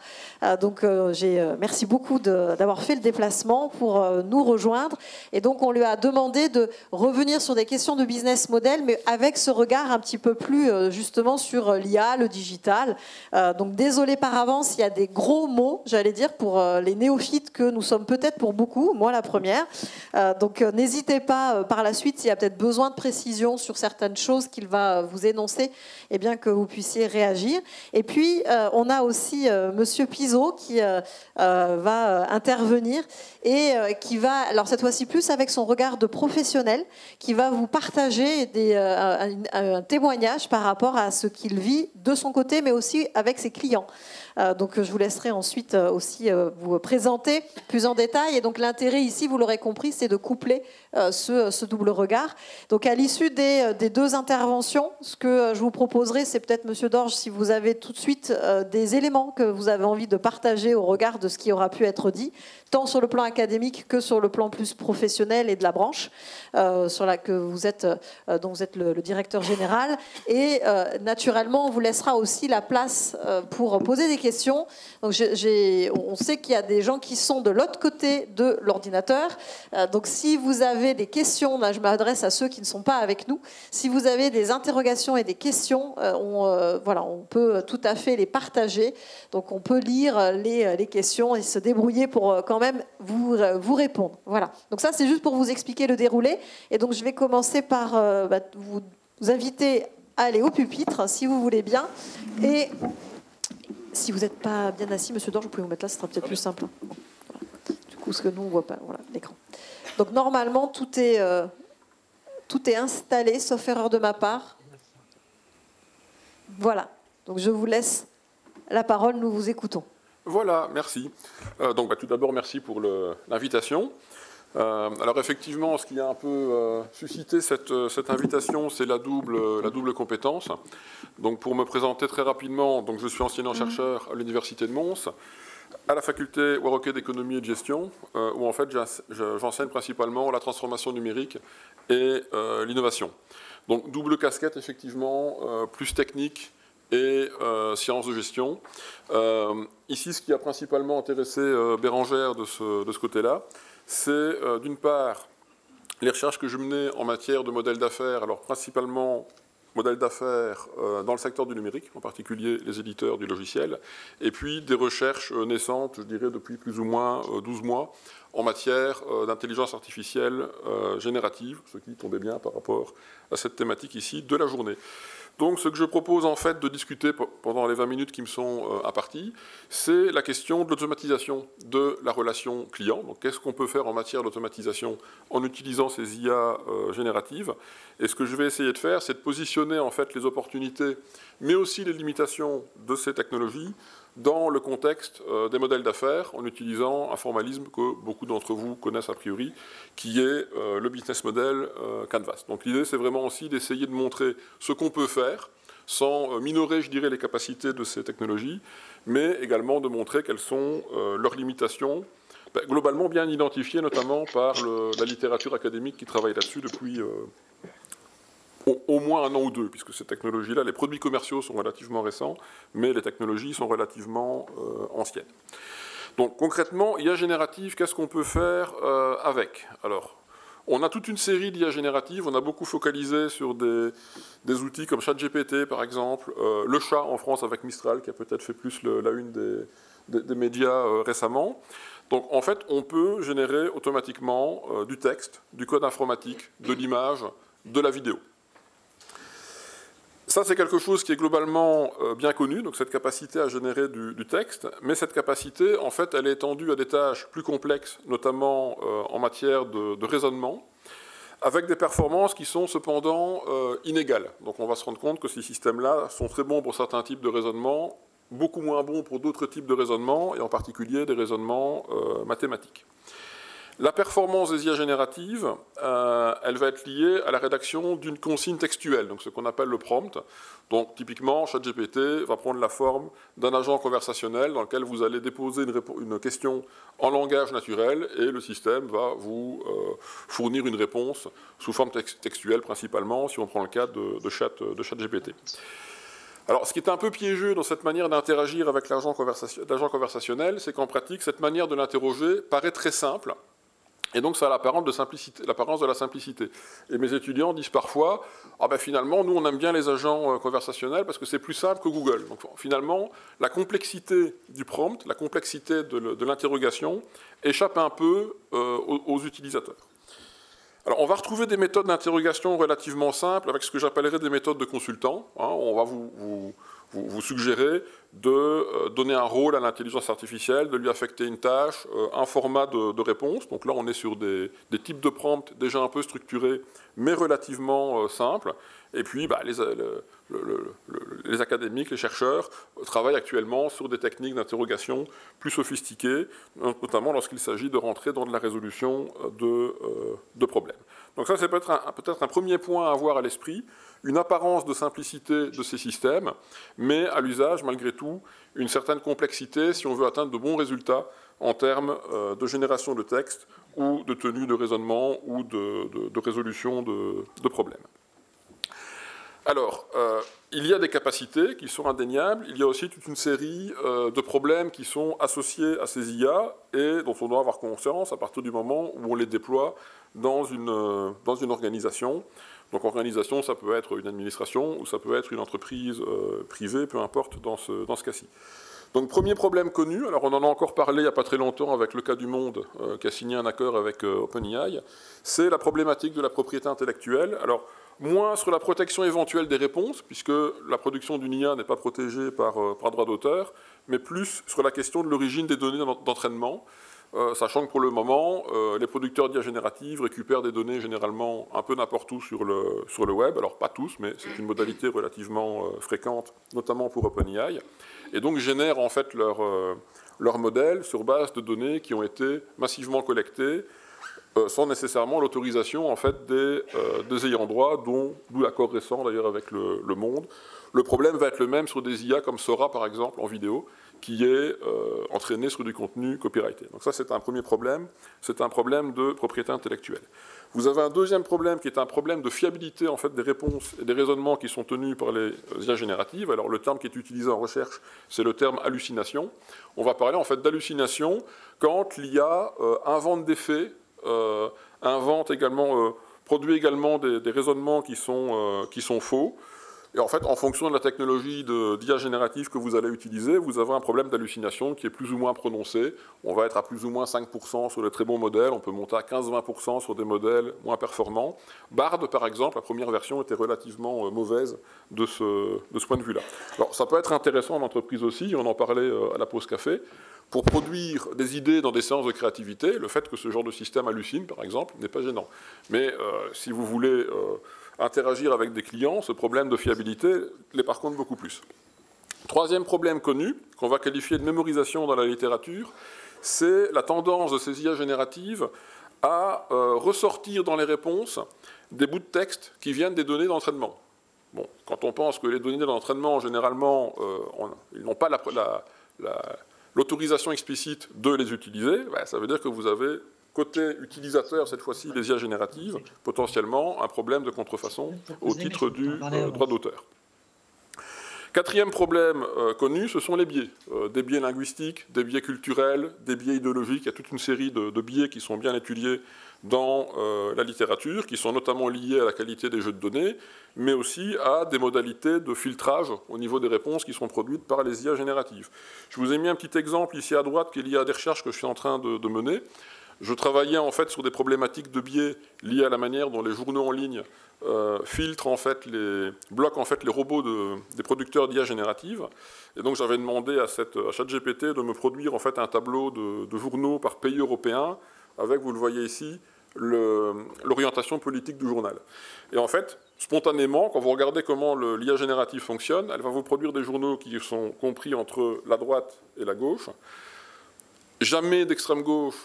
Merci beaucoup d'avoir fait le déplacement pour nous rejoindre. Et donc on lui a demandé de revenir sur des questions de business model, mais avec ce regard un petit peu plus justement sur l'IA, le digital. Donc désolé par avance, il y a des gros mots, j'allais dire, pour les néophytes que nous sommes peut-être pour beaucoup, moi la première. Donc n'hésitez pas par la suite, s'il y a peut-être besoin de précision sur certaines choses qu'il va vous énoncer, eh bien que vous puissiez réagir. Et puis on a aussi Monsieur Pizot qui va intervenir et qui va, alors cette fois-ci plus avec son regard de professionnel, qui va vous partager un témoignage par rapport à ce qu'il vit de son côté, mais aussi avec ses clients. Donc je vous laisserai ensuite aussi vous présenter plus en détail. Et donc l'intérêt ici, vous l'aurez compris, c'est de coupler ce double regard. Donc à l'issue des deux interventions, ce que je vous proposerai, c'est peut-être, Monsieur Dorge, si vous avez tout de suite des éléments que vous avez envie de partager au regard de ce qui aura pu être dit, tant sur le plan académique que sur le plan plus professionnel et de la branche, dont vous êtes le directeur général. Et naturellement, on vous laissera aussi la place pour poser des questions. Donc, on sait qu'il y a des gens qui sont de l'autre côté de l'ordinateur. Donc, si vous avez des questions, là, je m'adresse à ceux qui ne sont pas avec nous. Si vous avez des interrogations et des questions, on peut tout à fait les partager. Donc, on peut lire les questions et se débrouiller pour quand même vous répondre. Voilà. Donc, ça, c'est juste pour vous expliquer le déroulé. Et donc, je vais commencer par vous inviter à aller au pupitre, si vous voulez bien. Et si vous n'êtes pas bien assis, Monsieur Dorge, vous pouvez vous mettre là, ce sera peut-être plus simple. Voilà. Du coup, ce que nous, on ne voit pas, voilà, l'écran. Donc, normalement, tout est installé, sauf erreur de ma part. Voilà. Donc, je vous laisse la parole, nous vous écoutons. Voilà, merci. Donc, tout d'abord, merci pour l'invitation. Alors effectivement, ce qui a un peu suscité cette invitation, c'est la double compétence. Donc pour me présenter très rapidement, donc je suis enseignant-chercheur à l'Université de Mons, à la faculté Warroquet d'économie et de gestion, où en fait j'enseigne principalement la transformation numérique et l'innovation. Donc double casquette effectivement, plus technique et sciences de gestion. Ici, ce qui a principalement intéressé Bérangère de ce côté-là, c'est d'une part les recherches que je menais en matière de modèles d'affaires, alors principalement modèles d'affaires dans le secteur du numérique, en particulier les éditeurs du logiciel, et puis des recherches naissantes, je dirais depuis plus ou moins 12 mois, en matière d'intelligence artificielle générative, ce qui tombait bien par rapport à cette thématique ici de la journée. Donc ce que je propose en fait de discuter pendant les 20 minutes qui me sont imparties, c'est la question de l'automatisation de la relation client. Donc qu'est-ce qu'on peut faire en matière d'automatisation en utilisant ces IA génératives? Et ce que je vais essayer de faire, c'est de positionner en fait les opportunités, mais aussi les limitations de ces technologies dans le contexte des modèles d'affaires, en utilisant un formalisme que beaucoup d'entre vous connaissent a priori, qui est le business model Canvas. Donc l'idée, c'est vraiment aussi d'essayer de montrer ce qu'on peut faire, sans minorer, je dirais, les capacités de ces technologies, mais également de montrer quelles sont leurs limitations, globalement bien identifiées, notamment par la littérature académique qui travaille là-dessus depuis au moins un an ou deux, puisque ces technologies-là, les produits commerciaux sont relativement récents, mais les technologies sont relativement anciennes. Donc concrètement, IA générative, qu'est-ce qu'on peut faire avec? Alors, on a toute une série d'IA génératives, on a beaucoup focalisé sur des outils comme ChatGPT par exemple, le chat en France avec Mistral, qui a peut-être fait plus la une des médias récemment. Donc en fait, on peut générer automatiquement du texte, du code informatique, de l'image, de la vidéo. Ça, c'est quelque chose qui est globalement bien connu, donc cette capacité à générer du texte, mais cette capacité, en fait, elle est étendue à des tâches plus complexes, notamment en matière de raisonnement, avec des performances qui sont cependant inégales. Donc on va se rendre compte que ces systèmes-là sont très bons pour certains types de raisonnement, beaucoup moins bons pour d'autres types de raisonnement, et en particulier des raisonnements mathématiques. La performance des IA génératives, elle va être liée à la rédaction d'une consigne textuelle, donc ce qu'on appelle le prompt. Donc typiquement, ChatGPT va prendre la forme d'un agent conversationnel dans lequel vous allez déposer une question en langage naturel et le système va vous fournir une réponse sous forme textuelle principalement, si on prend le cas de ChatGPT. Alors, ce qui est un peu piégeux dans cette manière d'interagir avec l'agent conversationnel, c'est qu'en pratique, cette manière de l'interroger paraît très simple, et donc ça a l'apparence de la simplicité. Et mes étudiants disent parfois, ah ben finalement, nous on aime bien les agents conversationnels parce que c'est plus simple que Google. Donc finalement, la complexité du prompt, la complexité de l'interrogation échappe un peu aux utilisateurs. Alors, on va retrouver des méthodes d'interrogation relativement simples avec ce que j'appellerais des méthodes de consultant. On va vous suggérer de donner un rôle à l'intelligence artificielle, de lui affecter une tâche, un format de réponse. Donc là, on est sur des types de prompts déjà un peu structurés, mais relativement simples. Et puis, les académiques, les chercheurs travaillent actuellement sur des techniques d'interrogation plus sophistiquées, notamment lorsqu'il s'agit de rentrer dans de la résolution de problèmes. Donc ça, c'est peut-être un premier point à avoir à l'esprit, une apparence de simplicité de ces systèmes, mais à l'usage, malgré tout, une certaine complexité si on veut atteindre de bons résultats en termes de génération de texte ou de tenue de raisonnement ou de résolution de problèmes. Alors, il y a des capacités qui sont indéniables, il y a aussi toute une série de problèmes qui sont associés à ces IA et dont on doit avoir conscience à partir du moment où on les déploie dans une organisation. Donc organisation, ça peut être une administration ou ça peut être une entreprise privée, peu importe dans ce cas-ci. Donc premier problème connu, alors on en a encore parlé il n'y a pas très longtemps avec le cas du Monde qui a signé un accord avec OpenAI, c'est la problématique de la propriété intellectuelle. Alors moins sur la protection éventuelle des réponses, puisque la production d'une IA n'est pas protégée par droit d'auteur, mais plus sur la question de l'origine des données d'entraînement, sachant que pour le moment, les producteurs d'IA générative récupèrent des données généralement un peu n'importe où sur le web, alors pas tous, mais c'est une modalité relativement fréquente, notamment pour OpenAI, et donc génèrent en fait leur modèle sur base de données qui ont été massivement collectées, sans nécessairement l'autorisation en fait, des ayants droit, d'où l'accord récent d'ailleurs avec le Monde. Le problème va être le même sur des IA comme Sora par exemple en vidéo, qui est entraîné sur du contenu copyrighté. Donc ça c'est un premier problème, c'est un problème de propriété intellectuelle. Vous avez un deuxième problème qui est un problème de fiabilité en fait, des réponses et des raisonnements qui sont tenus par les IA génératives. Alors le terme qui est utilisé en recherche, c'est le terme hallucination. On va parler en fait d'hallucination quand l'IA invente des faits, produit également des raisonnements qui sont faux. Et en fait, en fonction de la technologie d'IA générative que vous allez utiliser, vous avez un problème d'hallucination qui est plus ou moins prononcé. On va être à plus ou moins 5% sur les très bons modèles, on peut monter à 15-20% sur des modèles moins performants. Bard, par exemple, la première version était relativement mauvaise de ce point de vue-là. Alors, ça peut être intéressant en entreprise aussi, on en parlait à la pause café. Pour produire des idées dans des séances de créativité, le fait que ce genre de système hallucine, par exemple, n'est pas gênant. Mais si vous voulez interagir avec des clients, ce problème de fiabilité l'est par contre beaucoup plus. Troisième problème connu, qu'on va qualifier de mémorisation dans la littérature, c'est la tendance de ces IA génératives à ressortir dans les réponses des bouts de texte qui viennent des données d'entraînement. Bon, quand on pense que les données d'entraînement, généralement, ils n'ont pas l'autorisation explicite de les utiliser, ça veut dire que vous avez, côté utilisateur, cette fois-ci, les IA génératives, potentiellement un problème de contrefaçon au titre du droit d'auteur. Quatrième problème connu, ce sont les biais. Des biais linguistiques, des biais culturels, des biais idéologiques. Il y a toute une série de biais qui sont bien étudiés dans la littérature, qui sont notamment liés à la qualité des jeux de données, mais aussi à des modalités de filtrage au niveau des réponses qui sont produites par les IA génératives. Je vous ai mis un petit exemple ici à droite qui est lié à des recherches que je suis en train de mener. Je travaillais en fait sur des problématiques de biais liées à la manière dont les journaux en ligne filtrent en fait bloquent en fait les robots des producteurs d'IA générative. Et donc j'avais demandé à ChatGPT de me produire en fait un tableau de journaux par pays européen avec, vous le voyez ici, l'orientation politique du journal. Et en fait, spontanément, quand vous regardez comment l'IA générative fonctionne, elle va vous produire des journaux qui sont compris entre la droite et la gauche. Jamais d'extrême gauche,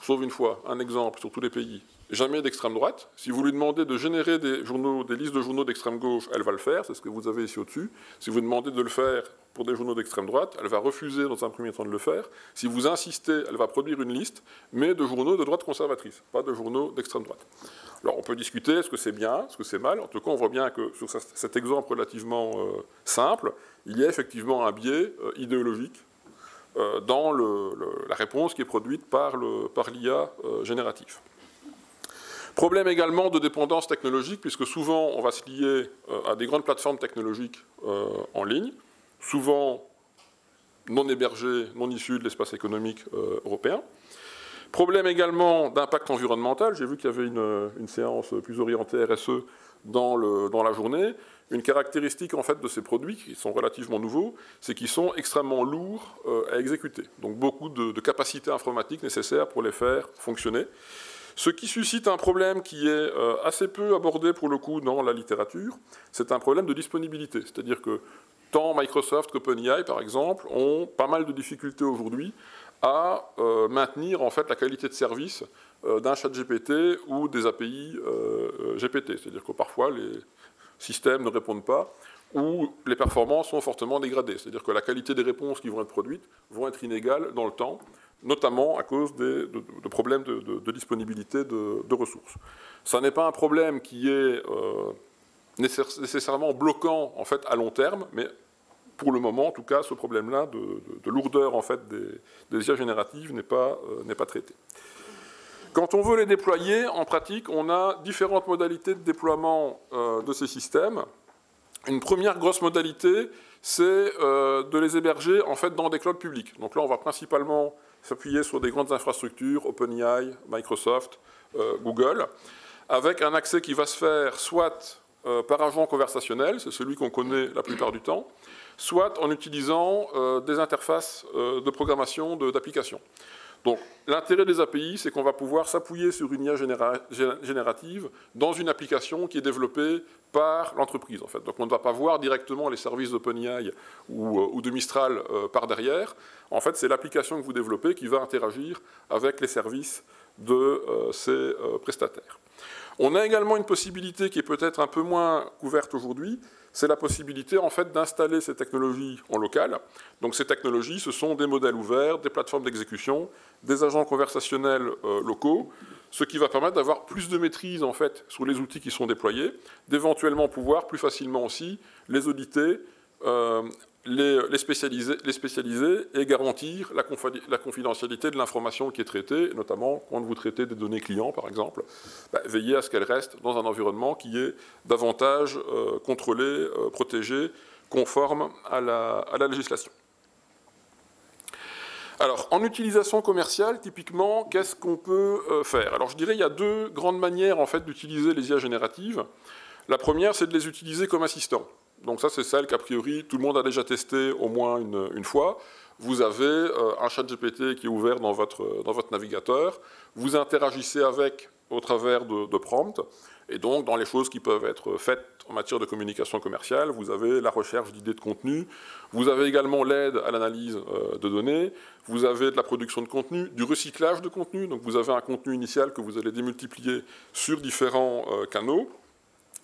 sauf une fois, un exemple sur tous les pays, jamais d'extrême droite. Si vous lui demandez de générer des listes de journaux d'extrême gauche, elle va le faire, c'est ce que vous avez ici au-dessus. Si vous demandez de le faire pour des journaux d'extrême droite, elle va refuser dans un premier temps de le faire. Si vous insistez, elle va produire une liste, mais de journaux de droite conservatrice, pas de journaux d'extrême droite. Alors on peut discuter, est-ce que c'est bien, est-ce que c'est mal. En tout cas, on voit bien que sur cet exemple relativement simple, il y a effectivement un biais idéologique dans la réponse qui est produite par l'IA générative. Problème également de dépendance technologique, puisque souvent on va se lier à des grandes plateformes technologiques en ligne, souvent non hébergées, non issues de l'espace économique européen. Problème également d'impact environnemental. J'ai vu qu'il y avait une séance plus orientée RSE dans la journée. Une caractéristique en fait de ces produits, qui sont relativement nouveaux, c'est qu'ils sont extrêmement lourds à exécuter. Donc beaucoup de capacités informatiques nécessaires pour les faire fonctionner. Ce qui suscite un problème qui est assez peu abordé pour le coup dans la littérature, c'est un problème de disponibilité. C'est-à-dire que tant Microsoft qu'OpenAI, par exemple, ont pas mal de difficultés aujourd'hui à maintenir en fait la qualité de service d'un chat GPT ou des API GPT. C'est-à-dire que parfois les systèmes ne répondent pas ou les performances sont fortement dégradées. C'est-à-dire que la qualité des réponses qui vont être produites vont être inégales dans le temps, notamment à cause de problèmes de disponibilité de ressources. Ça n'est pas un problème qui est nécessairement bloquant en fait, à long terme, mais pour le moment, en tout cas, ce problème-là de lourdeur en fait, des IA génératives n'est pas traité. Quand on veut les déployer, en pratique, on a différentes modalités de déploiement de ces systèmes. Une première grosse modalité, c'est de les héberger en fait, dans des clouds publics. Donc là, on va principalement s'appuyer sur des grandes infrastructures, OpenAI, Microsoft, Google, avec un accès qui va se faire soit par agent conversationnel, c'est celui qu'on connaît la plupart du temps, soit en utilisant des interfaces de programmation d'applications. Donc l'intérêt des API, c'est qu'on va pouvoir s'appuyer sur une IA générative dans une application qui est développée par l'entreprise. En fait. Donc on ne va pas voir directement les services d'OpenAI ou de Mistral par derrière. En fait, c'est l'application que vous développez qui va interagir avec les services de ces prestataires. On a également une possibilité qui est peut-être un peu moins couverte aujourd'hui, c'est la possibilité en fait d'installer ces technologies en local. Donc ces technologies, ce sont des modèles ouverts, des plateformes d'exécution, des agents conversationnels locaux, ce qui va permettre d'avoir plus de maîtrise en fait sur les outils qui sont déployés, d'éventuellement pouvoir plus facilement aussi les auditer, les spécialiser et garantir la confidentialité de l'information qui est traitée, notamment quand vous traitez des données clients, par exemple, veillez à ce qu'elles restent dans un environnement qui est davantage contrôlé, protégé, conforme à la législation. Alors, en utilisation commerciale, typiquement, qu'est-ce qu'on peut faire? Alors, je dirais qu'il y a deux grandes manières en fait, d'utiliser les IA génératives. La première, c'est de les utiliser comme assistants. Donc ça, c'est celle qu'a priori, tout le monde a déjà testé au moins une fois. Vous avez un chat GPT qui est ouvert dans votre navigateur. Vous interagissez avec au travers de prompts. Et donc, dans les choses qui peuvent être faites en matière de communication commerciale, vous avez la recherche d'idées de contenu. Vous avez également l'aide à l'analyse de données. Vous avez de la production de contenu, du recyclage de contenu. Donc, vous avez un contenu initial que vous allez démultiplier sur différents canaux.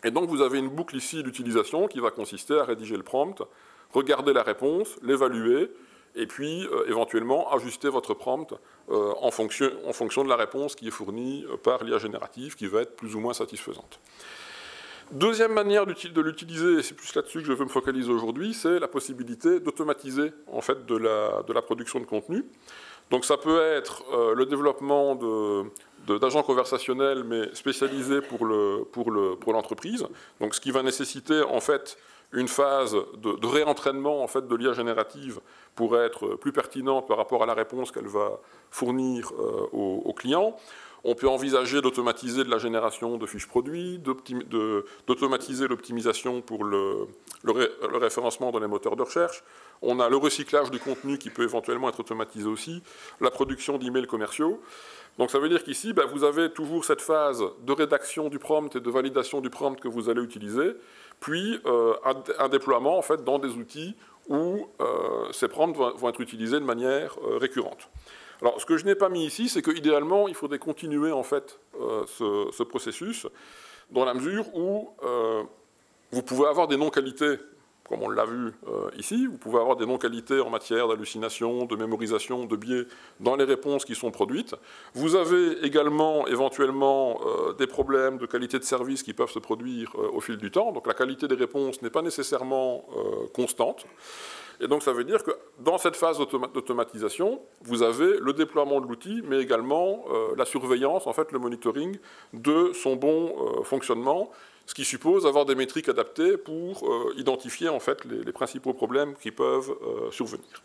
Et donc, vous avez une boucle ici d'utilisation qui va consister à rédiger le prompt, regarder la réponse, l'évaluer, et puis éventuellement ajuster votre prompt en fonction de la réponse qui est fournie par l'IA générative, qui va être plus ou moins satisfaisante. Deuxième manière de l'utiliser, et c'est plus là-dessus que je veux me focaliser aujourd'hui, c'est la possibilité d'automatiser en fait, de la production de contenu. Donc ça peut être le développement d'agents conversationnels, mais spécialisés pour l'entreprise. Donc ce qui va nécessiter en fait une phase de réentraînement en fait, de l'IA générative pour être plus pertinente par rapport à la réponse qu'elle va fournir aux clients. On peut envisager d'automatiser de la génération de fiches produits, d'automatiser l'optimisation pour le référencement dans les moteurs de recherche. On a le recyclage du contenu qui peut éventuellement être automatisé aussi, la production d'emails commerciaux. Donc ça veut dire qu'ici, vous avez toujours cette phase de rédaction du prompt et de validation du prompt que vous allez utiliser, puis un déploiement en fait, dans des outils où ces prompts vont être utilisés de manière récurrente. Alors, ce que je n'ai pas mis ici, c'est qu'idéalement, il faudrait continuer en fait ce processus dans la mesure où vous pouvez avoir des non-qualités, comme on l'a vu ici, vous pouvez avoir des non-qualités en matière d'hallucination, de mémorisation, de biais dans les réponses qui sont produites. Vous avez également éventuellement des problèmes de qualité de service qui peuvent se produire au fil du temps, donc la qualité des réponses n'est pas nécessairement constante. Et donc ça veut dire que dans cette phase d'automatisation, vous avez le déploiement de l'outil, mais également la surveillance, en fait, le monitoring de son bon fonctionnement, ce qui suppose avoir des métriques adaptées pour identifier en fait, les principaux problèmes qui peuvent survenir.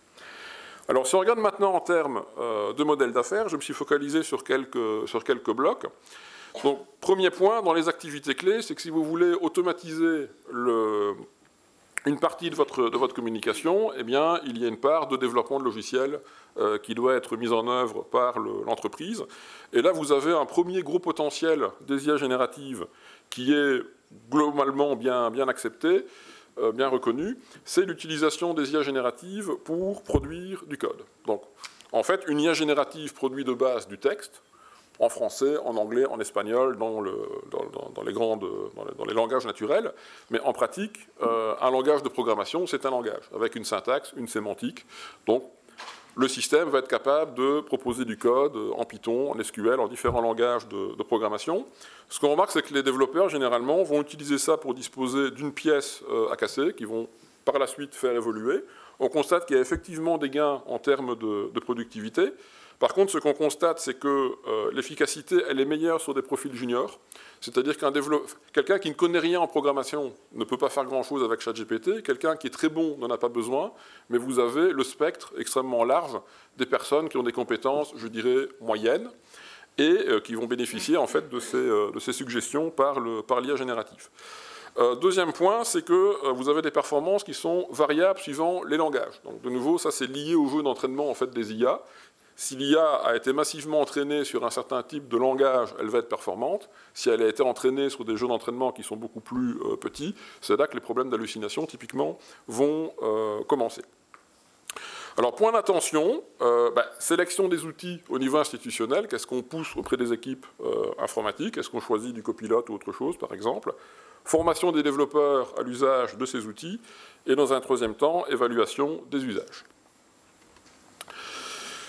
Alors, si on regarde maintenant en termes de modèle d'affaires, je me suis focalisé sur quelques blocs. Donc, premier point, dans les activités clés, c'est que si vous voulez automatiser une partie de votre communication, eh bien, il y a une part de développement de logiciels qui doit être mise en œuvre par l'entreprise. Et là, vous avez un premier gros potentiel des IA génératives qui est globalement bien accepté, bien reconnu, c'est l'utilisation des IA génératives pour produire du code. Donc, en fait, une IA générative produit de base du texte, en français, en anglais, en espagnol, dans les langages naturels. Mais en pratique, un langage de programmation, c'est un langage, avec une syntaxe, une sémantique. Donc, le système va être capable de proposer du code en Python, en SQL, en différents langages de programmation. Ce qu'on remarque, c'est que les développeurs, généralement, vont utiliser ça pour disposer d'une pièce à casser, qui vont par la suite faire évoluer. On constate qu'il y a effectivement des gains en termes de productivité. Par contre, ce qu'on constate, c'est que l'efficacité, elle est meilleure sur des profils juniors. C'est-à-dire quelqu'un qui ne connaît rien en programmation ne peut pas faire grand-chose avec ChatGPT. Quelqu'un qui est très bon n'en a pas besoin. Mais vous avez le spectre extrêmement large des personnes qui ont des compétences, je dirais, moyennes et qui vont bénéficier en fait de ces suggestions par l'IA générative. Deuxième point, c'est que vous avez des performances qui sont variables suivant les langages. Donc, de nouveau, ça, c'est lié au jeu d'entraînement en fait, des IA. Si l'IA a été massivement entraînée sur un certain type de langage, elle va être performante. Si elle a été entraînée sur des jeux d'entraînement qui sont beaucoup plus petits, c'est là que les problèmes d'hallucination, typiquement, vont commencer. Alors, point d'attention, sélection des outils au niveau institutionnel. Qu'est-ce qu'on pousse auprès des équipes informatiques? Est-ce qu'on choisit du copilote ou autre chose, par exemple? Formation des développeurs à l'usage de ces outils. Et dans un troisième temps, évaluation des usages.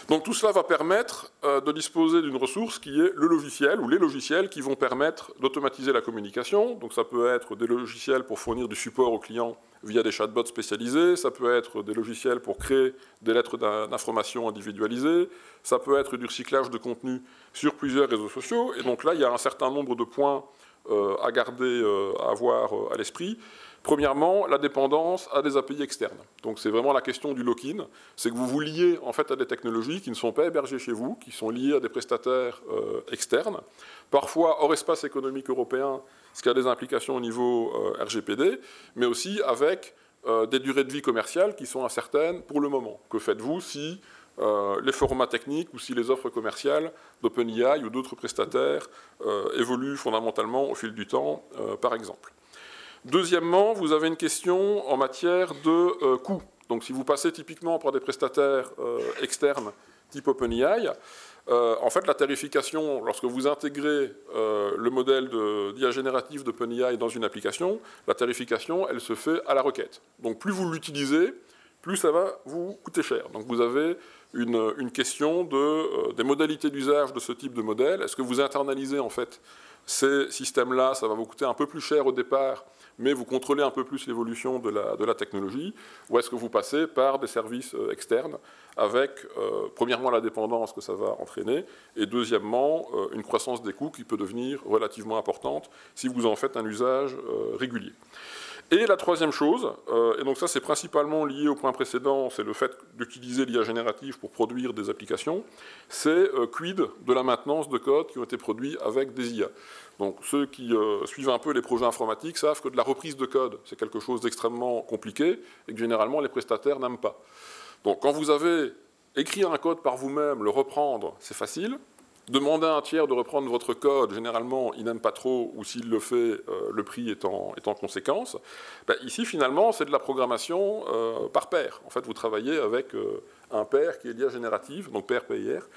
Donc tout cela va permettre de disposer d'une ressource qui est le logiciel ou les logiciels qui vont permettre d'automatiser la communication. Donc ça peut être des logiciels pour fournir du support aux clients via des chatbots spécialisés, ça peut être des logiciels pour créer des lettres d'information individualisées, ça peut être du recyclage de contenu sur plusieurs réseaux sociaux. Et donc là, il y a un certain nombre de points à garder, à avoir à l'esprit. Premièrement, la dépendance à des API externes. Donc c'est vraiment la question du lock-in, c'est que vous vous liez en fait à des technologies qui ne sont pas hébergées chez vous, qui sont liées à des prestataires externes, parfois hors espace économique européen, ce qui a des implications au niveau RGPD, mais aussi avec des durées de vie commerciales qui sont incertaines pour le moment. Que faites-vous si les formats techniques ou si les offres commerciales d'OpenAI ou d'autres prestataires évoluent fondamentalement au fil du temps, par exemple. Deuxièmement, vous avez une question en matière de coût. Donc si vous passez typiquement par des prestataires externes type OpenAI, en fait la tarification, lorsque vous intégrez le modèle d'IA générative d'OpenAI dans une application, la tarification, elle se fait à la requête. Donc plus vous l'utilisez, plus ça va vous coûter cher. Donc vous avez une question des modalités d'usage de ce type de modèle. Est-ce que vous internalisez en fait ces systèmes-là, ça va vous coûter un peu plus cher au départ, mais vous contrôlez un peu plus l'évolution de la technologie, ou est-ce que vous passez par des services externes avec, premièrement, la dépendance que ça va entraîner, et deuxièmement, une croissance des coûts qui peut devenir relativement importante si vous en faites un usage régulier. Et la troisième chose, et donc ça c'est principalement lié au point précédent, c'est le fait d'utiliser l'IA générative pour produire des applications, c'est quid de la maintenance de code qui ont été produits avec des IA. Donc ceux qui suivent un peu les projets informatiques savent que de la reprise de code, c'est quelque chose d'extrêmement compliqué et que généralement les prestataires n'aiment pas. Donc quand vous avez écrit un code par vous-même, le reprendre, c'est facile. Demander à un tiers de reprendre votre code, généralement, il n'aime pas trop, ou s'il le fait, le prix est en conséquence. Ici, finalement, c'est de la programmation par pair. En fait, vous travaillez avec un pair qui est l'IA générative, donc pair-PIR,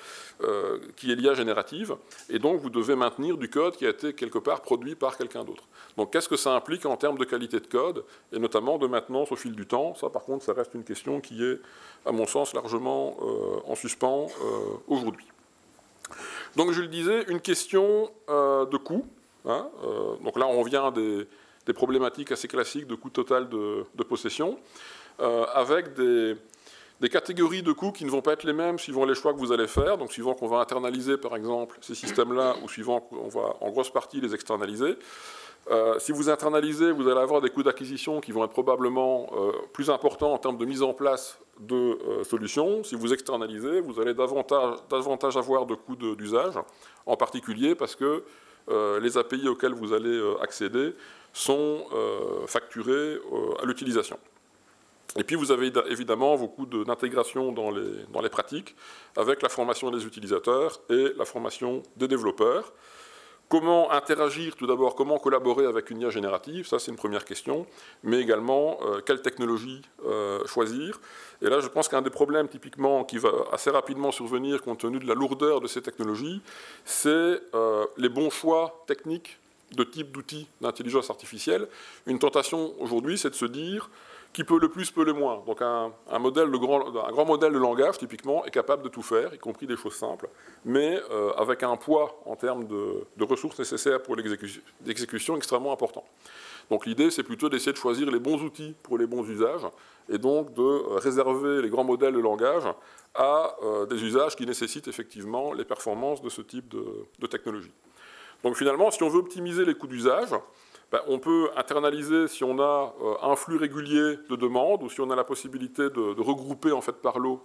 qui est l'IA générative, et donc vous devez maintenir du code qui a été quelque part produit par quelqu'un d'autre. Donc qu'est-ce que ça implique en termes de qualité de code, et notamment de maintenance au fil du temps? Ça, par contre, ça reste une question qui est, à mon sens, largement en suspens aujourd'hui. Donc, je le disais, une question de coût. Hein, donc là, on revient à des problématiques assez classiques de coût total de possession, avec des des catégories de coûts qui ne vont pas être les mêmes suivant les choix que vous allez faire, donc suivant qu'on va internaliser par exemple ces systèmes-là ou suivant qu'on va en grosse partie les externaliser. Si vous internalisez, vous allez avoir des coûts d'acquisition qui vont être probablement plus importants en termes de mise en place de solutions. Si vous externalisez, vous allez davantage avoir de coûts d'usage, en particulier parce que les API auxquels vous allez accéder sont facturés à l'utilisation. Et puis vous avez évidemment vos coûts d'intégration dans les pratiques, avec la formation des utilisateurs et la formation des développeurs. Comment interagir tout d'abord, comment collaborer avec une IA générative, ça c'est une première question, mais également quelle technologie choisir. Et là je pense qu'un des problèmes typiquement qui va assez rapidement survenir compte tenu de la lourdeur de ces technologies, c'est les bons choix techniques de type d'outils d'intelligence artificielle. Une tentation aujourd'hui c'est de se dire qui peut le plus, peut le moins. Donc un grand modèle de langage, typiquement, est capable de tout faire, y compris des choses simples, mais avec un poids en termes de ressources nécessaires pour l'exécution extrêmement important. Donc l'idée, c'est plutôt d'essayer de choisir les bons outils pour les bons usages, et donc de réserver les grands modèles de langage à des usages qui nécessitent effectivement les performances de ce type de technologie. Donc finalement, si on veut optimiser les coûts d'usage, on peut internaliser si on a un flux régulier de demandes ou si on a la possibilité de regrouper en fait par lot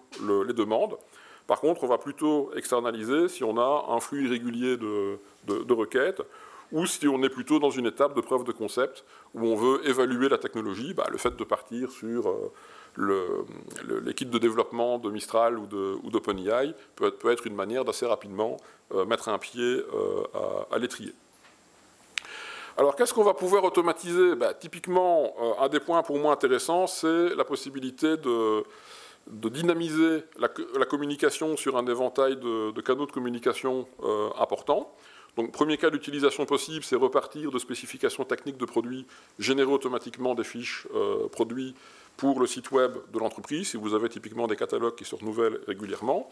les demandes. Par contre, on va plutôt externaliser si on a un flux irrégulier de requêtes ou si on est plutôt dans une étape de preuve de concept où on veut évaluer la technologie. Le fait de partir sur l'équipe de développement de Mistral ou d'OpenAI peut être une manière d'assez rapidement mettre un pied à l'étrier. Alors, qu'est-ce qu'on va pouvoir automatiser? Typiquement, un des points pour moi intéressants, c'est la possibilité de dynamiser la communication sur un éventail de canaux de communication importants. Donc, premier cas d'utilisation possible, c'est repartir de spécifications techniques de produits, générer automatiquement des fiches produits pour le site web de l'entreprise, si vous avez typiquement des catalogues qui se renouvellent régulièrement.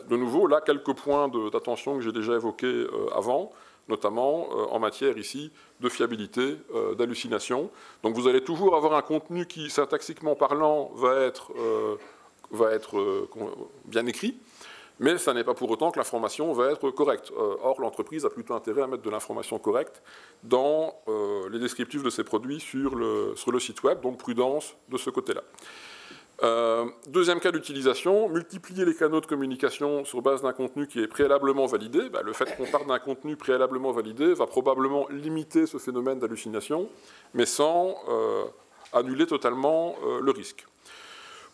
De nouveau, là, quelques points d'attention que j'ai déjà évoqués avant, notamment en matière ici de fiabilité, d'hallucination. Donc vous allez toujours avoir un contenu qui, syntaxiquement parlant, va être bien écrit, mais ça n'est pas pour autant que l'information va être correcte. Or, l'entreprise a plutôt intérêt à mettre de l'information correcte dans les descriptifs de ses produits sur le site web, donc prudence de ce côté-là. Deuxième cas d'utilisation, multiplier les canaux de communication sur base d'un contenu qui est préalablement validé. Le fait qu'on parte d'un contenu préalablement validé va probablement limiter ce phénomène d'hallucination, mais sans annuler totalement le risque.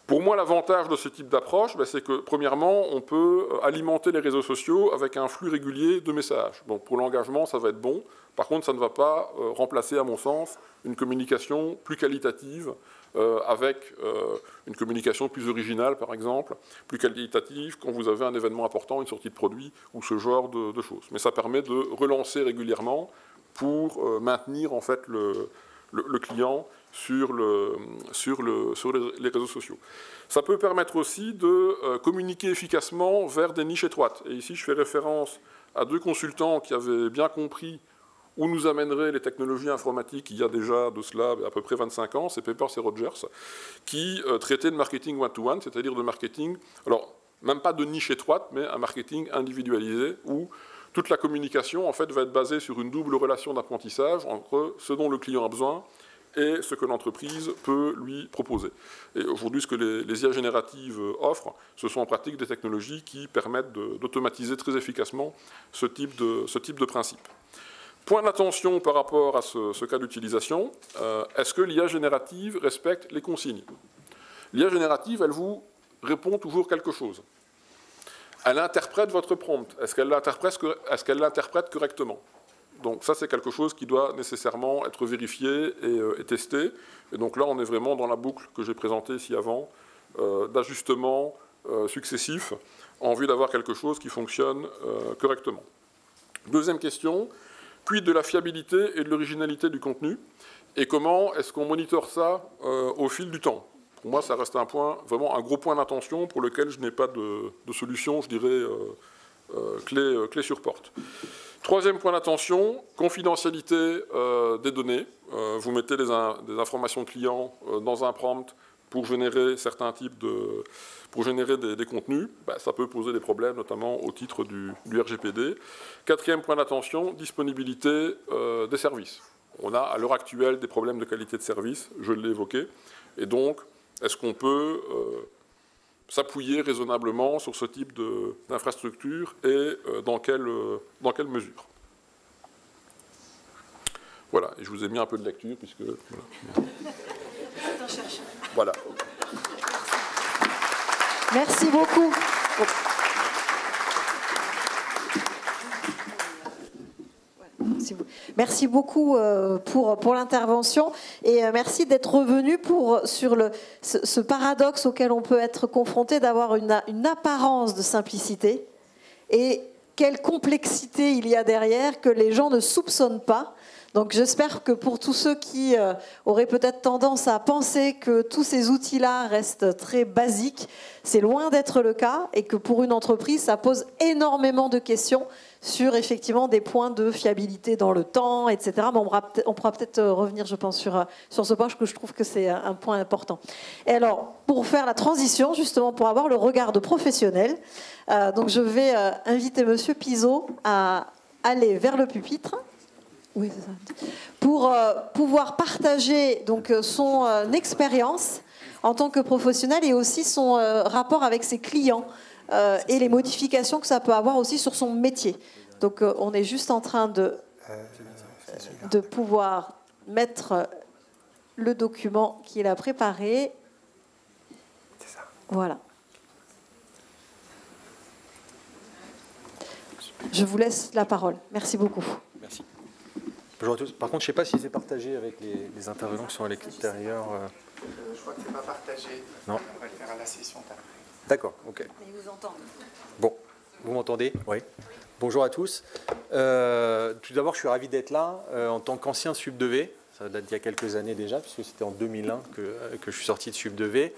Pour moi, l'avantage de ce type d'approche, c'est que, premièrement, on peut alimenter les réseaux sociaux avec un flux régulier de messages. Donc, pour l'engagement, ça va être bon. Par contre, ça ne va pas remplacer, à mon sens, une communication plus qualitative, avec une communication plus originale, par exemple, plus qualitative, quand vous avez un événement important, une sortie de produit, ou ce genre de choses. Mais ça permet de relancer régulièrement pour maintenir, en fait, le client sur les réseaux sociaux. Ça peut permettre aussi de communiquer efficacement vers des niches étroites. Et ici, je fais référence à deux consultants qui avaient bien compris où nous amèneraient les technologies informatiques il y a déjà de cela à peu près 25 ans, c'est Papers et Rogers, qui traitaient de marketing one-to-one, c'est-à-dire de marketing, alors même pas de niche étroite, mais un marketing individualisé, où toute la communication en fait, va être basée sur une double relation d'apprentissage entre ce dont le client a besoin et ce que l'entreprise peut lui proposer. Et aujourd'hui, ce que les IA génératives offrent, ce sont en pratique des technologies qui permettent d'automatiser très efficacement ce type de principe. Point d'attention par rapport à ce cas d'utilisation, est-ce que l'IA générative respecte les consignes? L'IA générative, elle vous répond toujours quelque chose. Elle interprète votre prompt. Est-ce qu'elle l'interprète correctement? Donc ça, c'est quelque chose qui doit nécessairement être vérifié et testé. Et donc là, on est vraiment dans la boucle que j'ai présentée ici avant, d'ajustements successifs en vue d'avoir quelque chose qui fonctionne correctement. Deuxième question, quid de la fiabilité et de l'originalité du contenu? Et comment est-ce qu'on monitore ça au fil du temps? Pour moi, ça reste un point, vraiment un gros point d'attention pour lequel je n'ai pas de solution, je dirais, clé sur porte. Troisième point d'attention, confidentialité des données. Vous mettez des informations clients dans un prompt, pour générer certains types de... pour générer des contenus, ça peut poser des problèmes, notamment au titre du RGPD. Quatrième point d'attention, disponibilité des services. On a à l'heure actuelle des problèmes de qualité de service, je l'ai évoqué, et donc est-ce qu'on peut s'appuyer raisonnablement sur ce type d'infrastructure et dans quelle mesure? Voilà, et je vous ai mis un peu de lecture, puisque... Voilà. Merci beaucoup. Merci beaucoup pour l'intervention et merci d'être revenu sur ce paradoxe auquel on peut être confronté d'avoir une apparence de simplicité et quelle complexité il y a derrière que les gens ne soupçonnent pas. Donc j'espère que pour tous ceux qui auraient peut-être tendance à penser que tous ces outils-là restent très basiques, c'est loin d'être le cas et que pour une entreprise, ça pose énormément de questions sur effectivement des points de fiabilité dans le temps, etc. Mais on pourra peut-être revenir, je pense, sur ce point, parce que je trouve que c'est un point important. Et alors, pour faire la transition, justement, pour avoir le regard de professionnel, donc je vais inviter Monsieur Pizot à aller vers le pupitre. Oui, c'est ça. Pour pouvoir partager donc, son expérience en tant que professionnel et aussi son rapport avec ses clients et les modifications que ça peut avoir aussi sur son métier. Donc on est juste en train de pouvoir mettre le document qu'il a préparé. C'est ça. Voilà. Je vous laisse la parole. Merci beaucoup. Merci. Bonjour à tous. Par contre, je ne sais pas si c'est partagé avec les intervenants qui sont à l'extérieur. Je crois que ce n'est pas partagé. Non. On va le faire à la session. D'accord, ok. Mais ils vous entendent. Bon, vous m'entendez? Oui. Bonjour à tous. Tout d'abord, je suis ravi d'être là en tant qu'ancien Sub2V. Ça date d'il y a quelques années déjà, puisque c'était en 2001 que je suis sorti de Sub2V.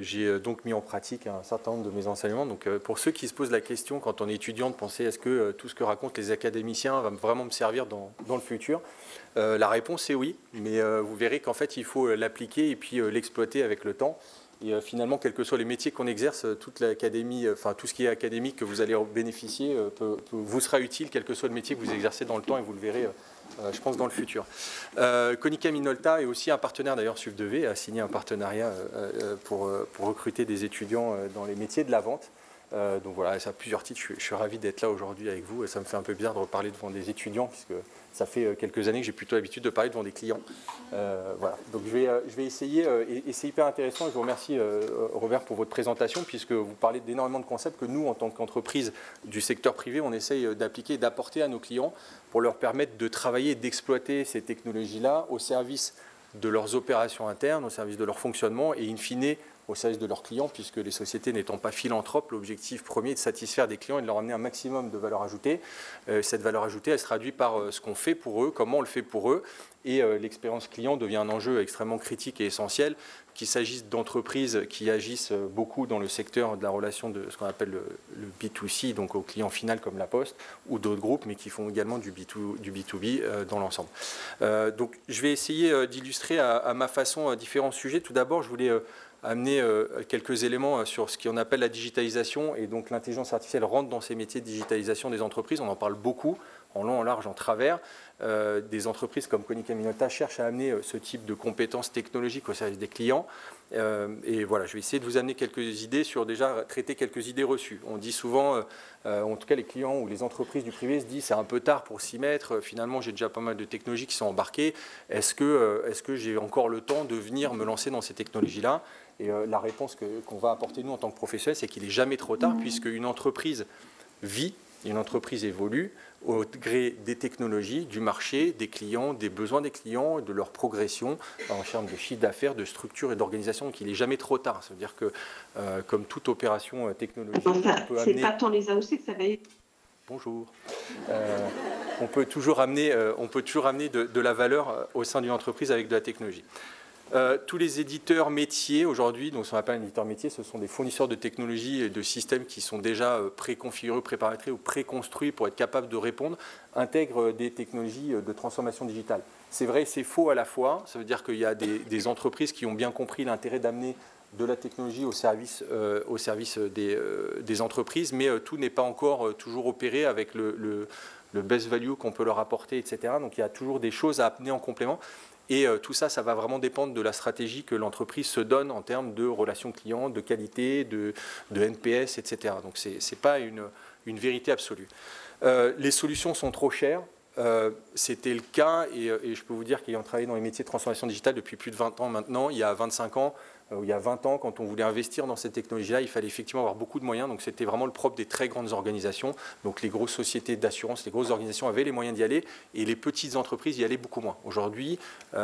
J'ai donc mis en pratique un certain nombre de mes enseignements. Donc, pour ceux qui se posent la question quand on est étudiant de penser est-ce que tout ce que racontent les académiciens va vraiment me servir dans le futur, la réponse est oui, mais vous verrez qu'en fait il faut l'appliquer et puis l'exploiter avec le temps. Et finalement, quels que soient les métiers qu'on exerce, toute l'académie, enfin tout ce qui est académique que vous allez bénéficier vous sera utile, quel que soit le métier que vous exercez dans le temps, et vous le verrez, je pense, dans le futur. Konica Minolta est aussi un partenaire d'ailleurs Sub2V, a signé un partenariat pour recruter des étudiants dans les métiers de la vente. Donc voilà, ça a plusieurs titres. Je suis ravi d'être là aujourd'hui avec vous. Et ça me fait un peu bizarre de reparler devant des étudiants, puisque ça fait quelques années que j'ai plutôt l'habitude de parler devant des clients. Voilà. Donc je vais essayer, et c'est hyper intéressant. Je vous remercie, Robert, pour votre présentation, puisque vous parlez d'énormément de concepts que nous, en tant qu'entreprise du secteur privé, on essaye d'appliquer et d'apporter à nos clients pour leur permettre de travailler et d'exploiter ces technologies-là au service de leurs opérations internes, au service de leur fonctionnement et in fine au service de leurs clients, puisque les sociétés n'étant pas philanthropes, l'objectif premier est de satisfaire des clients et de leur amener un maximum de valeur ajoutée. Cette valeur ajoutée, elle se traduit par ce qu'on fait pour eux, comment on le fait pour eux, et l'expérience client devient un enjeu extrêmement critique et essentiel, qu'il s'agisse d'entreprises qui agissent beaucoup dans le secteur de la relation de ce qu'on appelle le B2C, donc au client final comme La Poste, ou d'autres groupes, mais qui font également du B2B dans l'ensemble. Donc je vais essayer d'illustrer à ma façon différents sujets. Tout d'abord, je voulais amener quelques éléments sur ce qu'on appelle la digitalisation, et donc l'intelligence artificielle rentre dans ces métiers de digitalisation des entreprises. On en parle beaucoup, en long, en large, en travers. Des entreprises comme Konica Minolta cherchent à amener ce type de compétences technologiques au service des clients. Et voilà, je vais essayer de vous amener quelques idées sur déjà traiter quelques idées reçues. On dit souvent, en tout cas les clients ou les entreprises du privé se disent c'est un peu tard pour s'y mettre, finalement j'ai déjà pas mal de technologies qui sont embarquées, est-ce que j'ai encore le temps de venir me lancer dans ces technologies-là? Et la réponse qu'on va apporter nous en tant que professionnels, c'est qu'il n'est jamais trop tard, puisque une entreprise vit, une entreprise évolue au gré des technologies, du marché, des clients, des besoins des clients, de leur progression en termes de chiffre d'affaires, de structure et d'organisation. Donc il n'est jamais trop tard. Ça veut dire que, comme toute opération technologique, on peut amener... C'est pas tant les AOC que ça va être. Bonjour. On peut toujours amener de la valeur au sein d'une entreprise avec de la technologie. Tous les éditeurs métiers aujourd'hui, donc ce qu'on appelle un éditeur métier, ce sont des fournisseurs de technologies et de systèmes qui sont déjà préconfigurés, préparatés ou préconstruits pour être capables de répondre, intègrent des technologies de transformation digitale. C'est vrai et c'est faux à la fois. Ça veut dire qu'il y a des entreprises qui ont bien compris l'intérêt d'amener de la technologie au service des entreprises, mais tout n'est pas encore toujours opéré avec le best value qu'on peut leur apporter, etc. Donc il y a toujours des choses à amener en complément. Et tout ça, ça va vraiment dépendre de la stratégie que l'entreprise se donne en termes de relations clients, de qualité, de NPS, etc. Donc ce n'est pas une vérité absolue. Les solutions sont trop chères. C'était le cas, et je peux vous dire qu'ayant travaillé dans les métiers de transformation digitale depuis plus de 20 ans maintenant, il y a 25 ans, il y a 20 ans, quand on voulait investir dans cette technologie-là, il fallait effectivement avoir beaucoup de moyens. Donc c'était vraiment le propre des très grandes organisations. Donc les grosses sociétés d'assurance, les grosses organisations avaient les moyens d'y aller, et les petites entreprises y allaient beaucoup moins. Aujourd'hui, je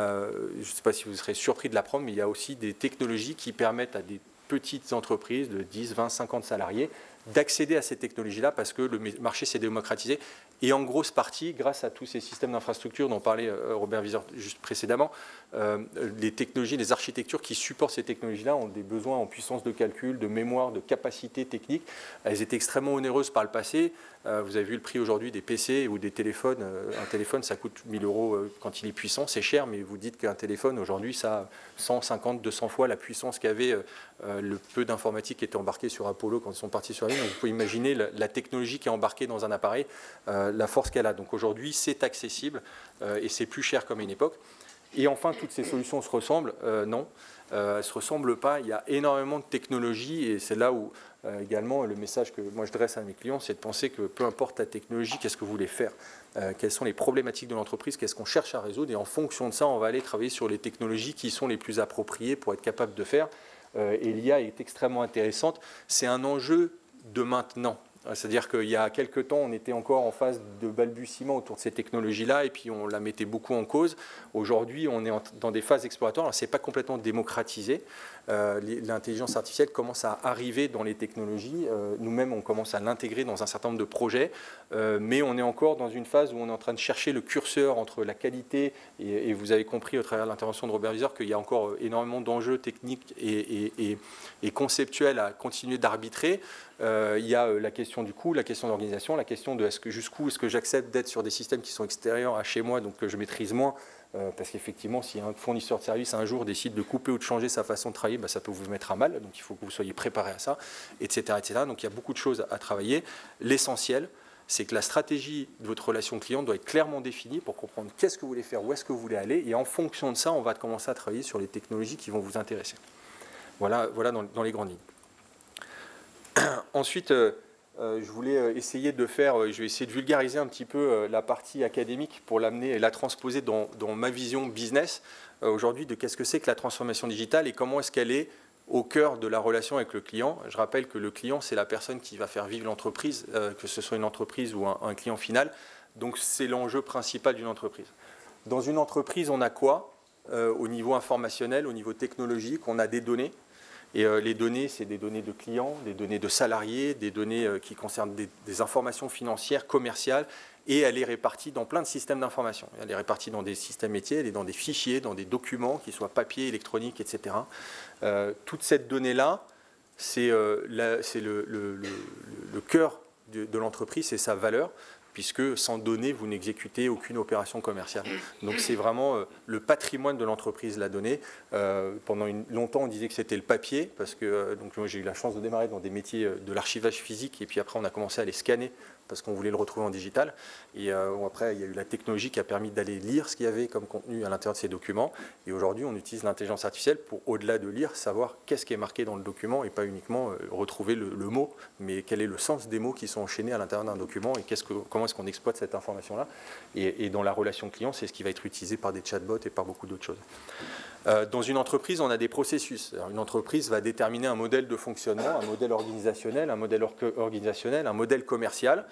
ne sais pas si vous serez surpris de l'apprendre, mais il y a aussi des technologies qui permettent à des petites entreprises de 10, 20, 50 salariés d'accéder à ces technologies-là parce que le marché s'est démocratisé. Et en grosse partie, grâce à tous ces systèmes d'infrastructure dont parlait Robert Viseur juste précédemment, les technologies, les architectures qui supportent ces technologies-là ont des besoins en puissance de calcul, de mémoire, de capacité technique. Elles étaient extrêmement onéreuses par le passé. Vous avez vu le prix aujourd'hui des PC ou des téléphones. Un téléphone, ça coûte 1 000 € quand il est puissant, c'est cher, mais vous dites qu'un téléphone, aujourd'hui, ça a 150, 200 fois la puissance qu'avait le peu d'informatique qui était embarqué sur Apollo quand ils sont partis sur la Lune. Donc, vous pouvez imaginer la technologie qui est embarquée dans un appareil, la force qu'elle a. Donc aujourd'hui, c'est accessible et c'est plus cher comme à une époque. Et enfin, toutes ces solutions se ressemblent? Non, elles ne se ressemblent pas. Il y a énormément de technologies et c'est là où également le message que moi je dresse à mes clients, c'est de penser que peu importe la technologie, qu'est-ce que vous voulez faire, quelles sont les problématiques de l'entreprise, qu'est-ce qu'on cherche à résoudre, et en fonction de ça, on va aller travailler sur les technologies qui sont les plus appropriées pour être capable de faire. Et l'IA est extrêmement intéressante. C'est un enjeu de maintenant. C'est-à-dire qu'il y a quelques temps, on était encore en phase de balbutiement autour de ces technologies-là et puis on la mettait beaucoup en cause. Aujourd'hui, on est dans des phases exploratoires. Alors, ce n'est pas complètement démocratisé. L'intelligence artificielle commence à arriver dans les technologies. Nous-mêmes, on commence à l'intégrer dans un certain nombre de projets. Mais on est encore dans une phase où on est en train de chercher le curseur entre la qualité et vous avez compris au travers de l'intervention de Robert Viseur qu'il y a encore énormément d'enjeux techniques et conceptuels à continuer d'arbitrer. Il y a la question du coût, la question d'organisation, la question de jusqu'où est-ce que j'accepte d'être sur des systèmes qui sont extérieurs à chez moi, donc que je maîtrise moins, parce qu'effectivement, si un fournisseur de service un jour décide de couper ou de changer sa façon de travailler, ça peut vous mettre à mal, donc il faut que vous soyez préparé à ça, etc., etc. Donc il y a beaucoup de choses à travailler. L'essentiel, c'est que la stratégie de votre relation client doit être clairement définie pour comprendre qu'est-ce que vous voulez faire, où est-ce que vous voulez aller, et en fonction de ça, on va commencer à travailler sur les technologies qui vont vous intéresser. Voilà dans les grandes lignes. Ensuite, je voulais essayer de faire, je vais essayer de vulgariser un petit peu la partie académique pour l'amener et la transposer dans ma vision business aujourd'hui de qu'est-ce que c'est que la transformation digitale et comment est-ce qu'elle est au cœur de la relation avec le client. Je rappelle que le client, c'est la personne qui va faire vivre l'entreprise, que ce soit une entreprise ou un client final. Donc c'est l'enjeu principal d'une entreprise. Dans une entreprise, on a quoi au niveau informationnel, au niveau technologique? On a des données. Et les données, c'est des données de clients, des données de salariés, des données qui concernent des informations financières, commerciales, et elle est répartie dans plein de systèmes d'information. Elle est répartie dans des systèmes métiers, elle est dans des fichiers, dans des documents, qu'ils soient papier, électronique, etc. Toute cette donnée-là, c'est le cœur de l'entreprise, c'est sa valeur, puisque sans données, vous n'exécutez aucune opération commerciale. Donc c'est vraiment le patrimoine de l'entreprise, la donnée. Pendant longtemps, on disait que c'était le papier, parce que moi j'ai eu la chance de démarrer dans des métiers de l'archivage physique, et puis après on a commencé à les scanner, parce qu'on voulait le retrouver en digital. Et après, il y a eu la technologie qui a permis d'aller lire ce qu'il y avait comme contenu à l'intérieur de ces documents. Et aujourd'hui, on utilise l'intelligence artificielle pour, au-delà de lire, savoir qu'est-ce qui est marqué dans le document et pas uniquement retrouver le mot, mais quel est le sens des mots qui sont enchaînés à l'intérieur d'un document et comment est-ce qu'on exploite cette information-là. Et dans la relation client, c'est ce qui va être utilisé par des chatbots et par beaucoup d'autres choses. Dans une entreprise, on a des processus. Alors, une entreprise va déterminer un modèle de fonctionnement, un modèle organisationnel, un modèle commercial.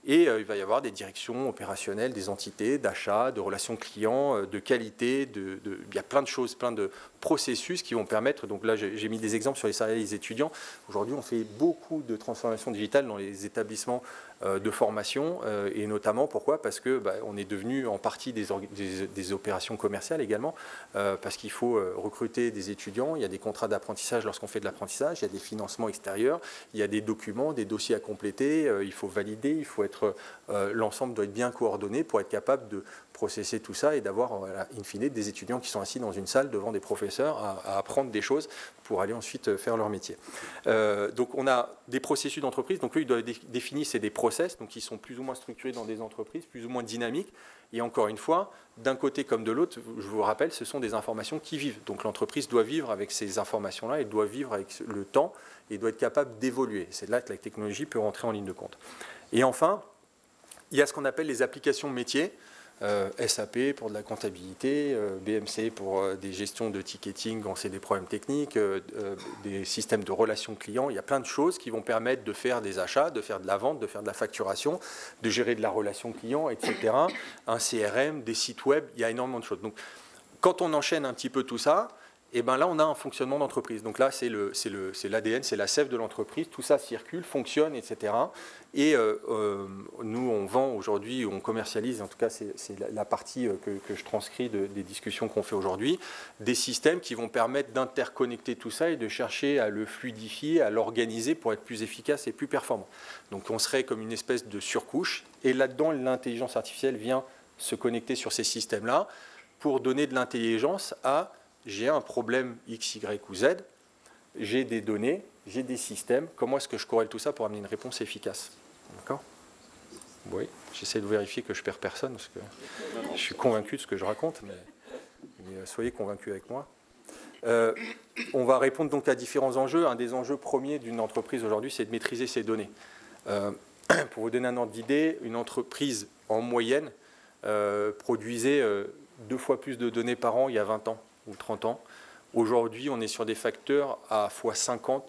Et il va y avoir des directions opérationnelles, des entités, d'achat, de relations clients, de qualité, il y a plein de choses, plein de processus qui vont permettre, donc là j'ai mis des exemples sur les salariés et les étudiants. Aujourd'hui on fait beaucoup de transformation digitale dans les établissements de formation et notamment pourquoi? Parce que on est devenu en partie des opérations commerciales également parce qu'il faut recruter des étudiants, il y a des contrats d'apprentissage lorsqu'on fait de l'apprentissage, il y a des financements extérieurs, il y a des documents, des dossiers à compléter, il faut valider, il faut être l'ensemble doit être bien coordonné pour être capable de processer tout ça et d'avoir in fine des étudiants qui sont assis dans une salle devant des professeurs à apprendre des choses pour aller ensuite faire leur métier. Donc on a des processus d'entreprise, donc eux ils doivent définir c'est des process, donc ils sont plus ou moins structurés dans des entreprises, plus ou moins dynamiques, et encore une fois, d'un côté comme de l'autre, je vous rappelle, ce sont des informations qui vivent, donc l'entreprise doit vivre avec ces informations-là, elle doit vivre avec le temps, et doit être capable d'évoluer. C'est là que la technologie peut rentrer en ligne de compte. Et enfin, il y a ce qu'on appelle les applications métiers, SAP pour de la comptabilité, BMC pour des gestions de ticketing quand c'est des problèmes techniques, des systèmes de relations clients. Il y a plein de choses qui vont permettre de faire des achats, de faire de la vente, de faire de la facturation, de gérer de la relation client, etc. Un CRM, des sites web, il y a énormément de choses. Donc, quand on enchaîne un petit peu tout ça, et ben là, on a un fonctionnement d'entreprise. Donc là, c'est l'ADN, c'est la sève de l'entreprise. Tout ça circule, fonctionne, etc. Et nous, on vend aujourd'hui, on commercialise, en tout cas, c'est la partie que je transcris des discussions qu'on fait aujourd'hui, des systèmes qui vont permettre d'interconnecter tout ça et de chercher à le fluidifier, à l'organiser pour être plus efficace et plus performant. Donc on serait comme une espèce de surcouche. Et là-dedans, l'intelligence artificielle vient se connecter sur ces systèmes-là pour donner de l'intelligence à... J'ai un problème X, Y ou Z, j'ai des données, j'ai des systèmes, comment est-ce que je corrèle tout ça pour amener une réponse efficace? D'accord? Oui, j'essaie de vérifier que je ne perds personne, parce que je suis convaincu de ce que je raconte, mais soyez convaincus avec moi. On va répondre donc à différents enjeux. Un des enjeux premiers d'une entreprise aujourd'hui, c'est de maîtriser ses données. Pour vous donner un ordre d'idée, une entreprise en moyenne produisait 2 fois plus de données par an il y a 20 ans. Ou 30 ans. Aujourd'hui, on est sur des facteurs à x50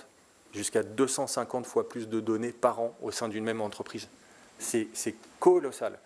jusqu'à 250 fois plus de données par an au sein d'une même entreprise. C'est colossal.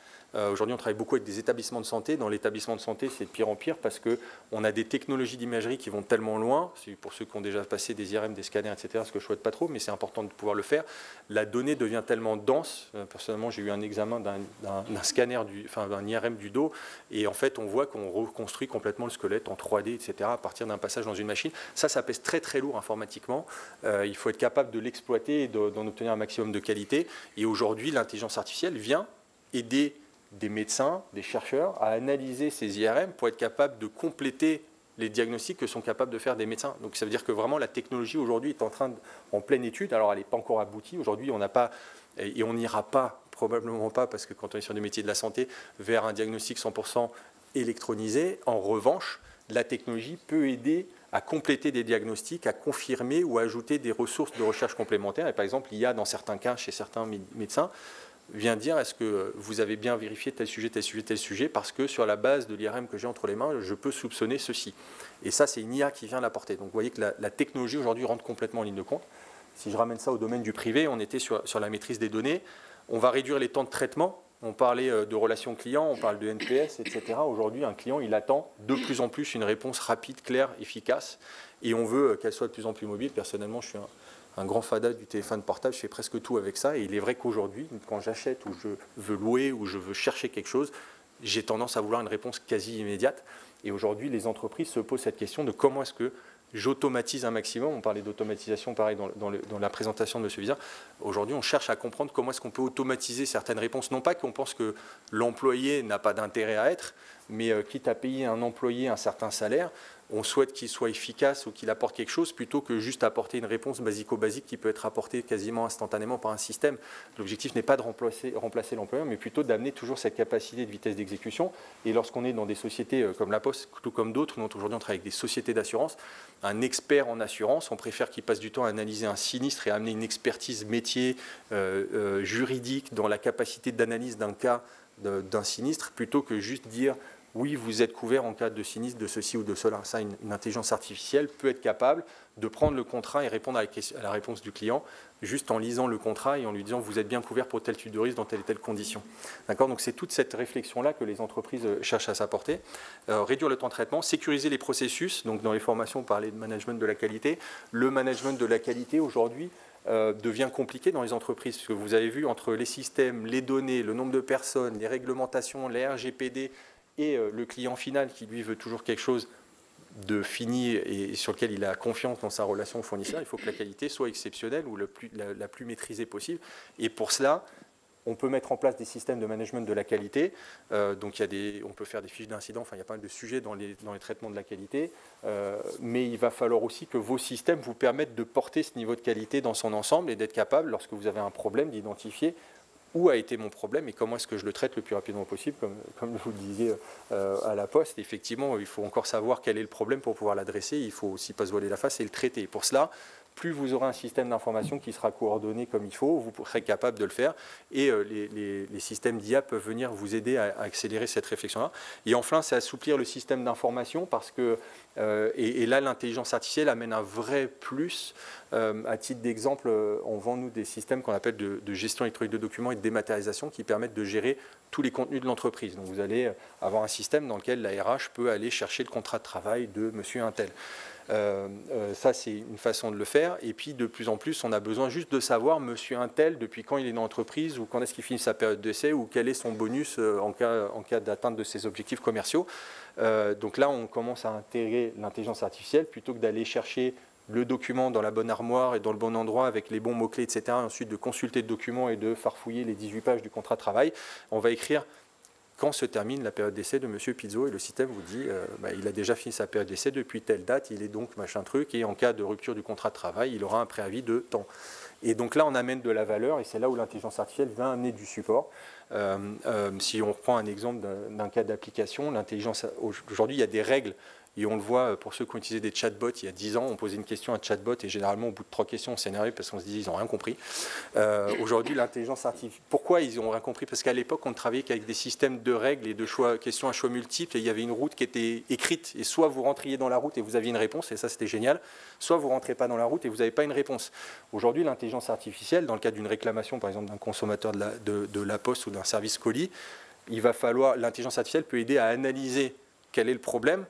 Aujourd'hui, on travaille beaucoup avec des établissements de santé. Dans l'établissement de santé, c'est de pire en pire parce qu'on a des technologies d'imagerie qui vont tellement loin. Pour ceux qui ont déjà passé des IRM, des scanners, etc., ce que je ne souhaite pas trop, mais c'est important de pouvoir le faire. La donnée devient tellement dense. Personnellement, j'ai eu un examen d'un scanner, d'un IRM du dos, et en fait, on voit qu'on reconstruit complètement le squelette en 3D, etc., à partir d'un passage dans une machine. Ça pèse très, très lourd informatiquement. Il faut être capable de l'exploiter et d'en obtenir un maximum de qualité. Et aujourd'hui, l'intelligence artificielle vient aider des médecins, des chercheurs à analyser ces IRM pour être capable de compléter les diagnostics que sont capables de faire des médecins. Donc ça veut dire que vraiment la technologie aujourd'hui est en pleine étude. Alors elle n'est pas encore aboutie. Aujourd'hui on n'a pas, et on n'ira pas, probablement pas, parce que quand on est sur des métiers de la santé, vers un diagnostic 100% électronisé. En revanche, la technologie peut aider à compléter des diagnostics, à confirmer ou à ajouter des ressources de recherche complémentaires. Et par exemple, il y a dans certains cas, chez certains médecins, vient dire est-ce que vous avez bien vérifié tel sujet, tel sujet, tel sujet, parce que sur la base de l'IRM que j'ai entre les mains, je peux soupçonner ceci. Et ça, c'est une IA qui vient l'apporter. Donc vous voyez que la technologie aujourd'hui rentre complètement en ligne de compte. Si je ramène ça au domaine du privé, on était sur la maîtrise des données. On va réduire les temps de traitement. On parlait de relations clients, on parle de NPS, etc. Aujourd'hui, un client, il attend de plus en plus une réponse rapide, claire, efficace. Et on veut qu'elle soit de plus en plus mobile. Personnellement, je suis un grand fada du téléphone portable, je fais presque tout avec ça. Et il est vrai qu'aujourd'hui, quand j'achète ou je veux louer ou je veux chercher quelque chose, j'ai tendance à vouloir une réponse quasi immédiate. Et aujourd'hui, les entreprises se posent cette question de comment est-ce que j'automatise un maximum. On parlait d'automatisation, pareil, dans la présentation de M. Vizin. Aujourd'hui, on cherche à comprendre comment est-ce qu'on peut automatiser certaines réponses. Non pas qu'on pense que l'employé n'a pas d'intérêt à être, mais quitte à payer un employé un certain salaire, on souhaite qu'il soit efficace ou qu'il apporte quelque chose plutôt que juste apporter une réponse basico-basique qui peut être apportée quasiment instantanément par un système. L'objectif n'est pas de remplacer l'employeur, mais plutôt d'amener toujours cette capacité de vitesse d'exécution. Et lorsqu'on est dans des sociétés comme La Poste, tout comme d'autres, nous aujourd'hui on travaille avec des sociétés d'assurance, un expert en assurance, on préfère qu'il passe du temps à analyser un sinistre et à amener une expertise métier juridique dans la capacité d'analyse d'un cas d'un sinistre, plutôt que juste dire oui, vous êtes couvert en cas de sinistre, de ceci ou de cela. Ça, une intelligence artificielle peut être capable de prendre le contrat et répondre à la réponse du client juste en lisant le contrat et en lui disant vous êtes bien couvert pour tel type de risque dans telle et telle condition. D'accord ? Donc c'est toute cette réflexion-là que les entreprises cherchent à s'apporter. Réduire le temps de traitement, sécuriser les processus. Donc dans les formations, on parlait de management de la qualité. Le management de la qualité aujourd'hui devient compliqué dans les entreprises, parce que vous avez vu entre les systèmes, les données, le nombre de personnes, les réglementations, les RGPD et le client final qui lui veut toujours quelque chose de fini et sur lequel il a confiance dans sa relation au fournisseur, il faut que la qualité soit exceptionnelle ou la plus maîtrisée possible. Et pour cela, on peut mettre en place des systèmes de management de la qualité. Donc on peut faire des fiches d'incident, enfin il y a pas mal de sujets dans les traitements de la qualité. Mais il va falloir aussi que vos systèmes vous permettent de porter ce niveau de qualité dans son ensemble et d'être capable, lorsque vous avez un problème, d'identifier où a été mon problème et comment est-ce que je le traite le plus rapidement possible, comme vous le disiez à la Poste. Effectivement, il faut encore savoir quel est le problème pour pouvoir l'adresser. Il faut aussi pas se voiler la face et le traiter. Pour cela, plus vous aurez un système d'information qui sera coordonné comme il faut, vous serez capable de le faire. Et les systèmes d'IA peuvent venir vous aider à accélérer cette réflexion-là. Et enfin, c'est assouplir le système d'information parce que, et là, l'intelligence artificielle amène un vrai plus. À titre d'exemple, on vend, nous, des systèmes qu'on appelle de gestion électronique de documents et de dématérialisation qui permettent de gérer tous les contenus de l'entreprise. Donc, vous allez avoir un système dans lequel la RH peut aller chercher le contrat de travail de monsieur un tel. Ça, c'est une façon de le faire. Et puis, de plus en plus, on a besoin juste de savoir, monsieur un tel, depuis quand il est dans l'entreprise, ou quand est-ce qu'il finit sa période d'essai, ou quel est son bonus en cas d'atteinte de ses objectifs commerciaux. Donc là, on commence à intégrer l'intelligence artificielle plutôt que d'aller chercher le document dans la bonne armoire et dans le bon endroit avec les bons mots-clés, etc. Et ensuite, de consulter le document et de farfouiller les 18 pages du contrat de travail. On va écrire quand se termine la période d'essai de M. Pizzo, et le système vous dit il a déjà fini sa période d'essai depuis telle date, il est donc machin truc, et en cas de rupture du contrat de travail, il aura un préavis de temps. Et donc là, on amène de la valeur, et c'est là où l'intelligence artificielle vient amener du support. Si on reprend un exemple d'un cas d'application, l'intelligence, aujourd'hui, il y a des règles. Et on le voit, pour ceux qui ont utilisé des chatbots il y a 10 ans, on posait une question à un chatbot et généralement, au bout de 3 questions, on s'énervait parce qu'on se disait qu'ils n'ont rien compris. Aujourd'hui, l'intelligence artificielle, pourquoi ils n'ont rien compris? Parce qu'à l'époque, on travaillait qu'avec des systèmes de règles et de choix, questions à choix multiples, et il y avait une route qui était écrite. Et soit vous rentriez dans la route et vous aviez une réponse, et ça c'était génial, soit vous ne rentrez pas dans la route et vous n'avez pas une réponse. Aujourd'hui, l'intelligence artificielle, dans le cadre d'une réclamation, par exemple, d'un consommateur de la Poste ou d'un service colis, l'intelligence artificielle peut aider à analyser quel est le problème,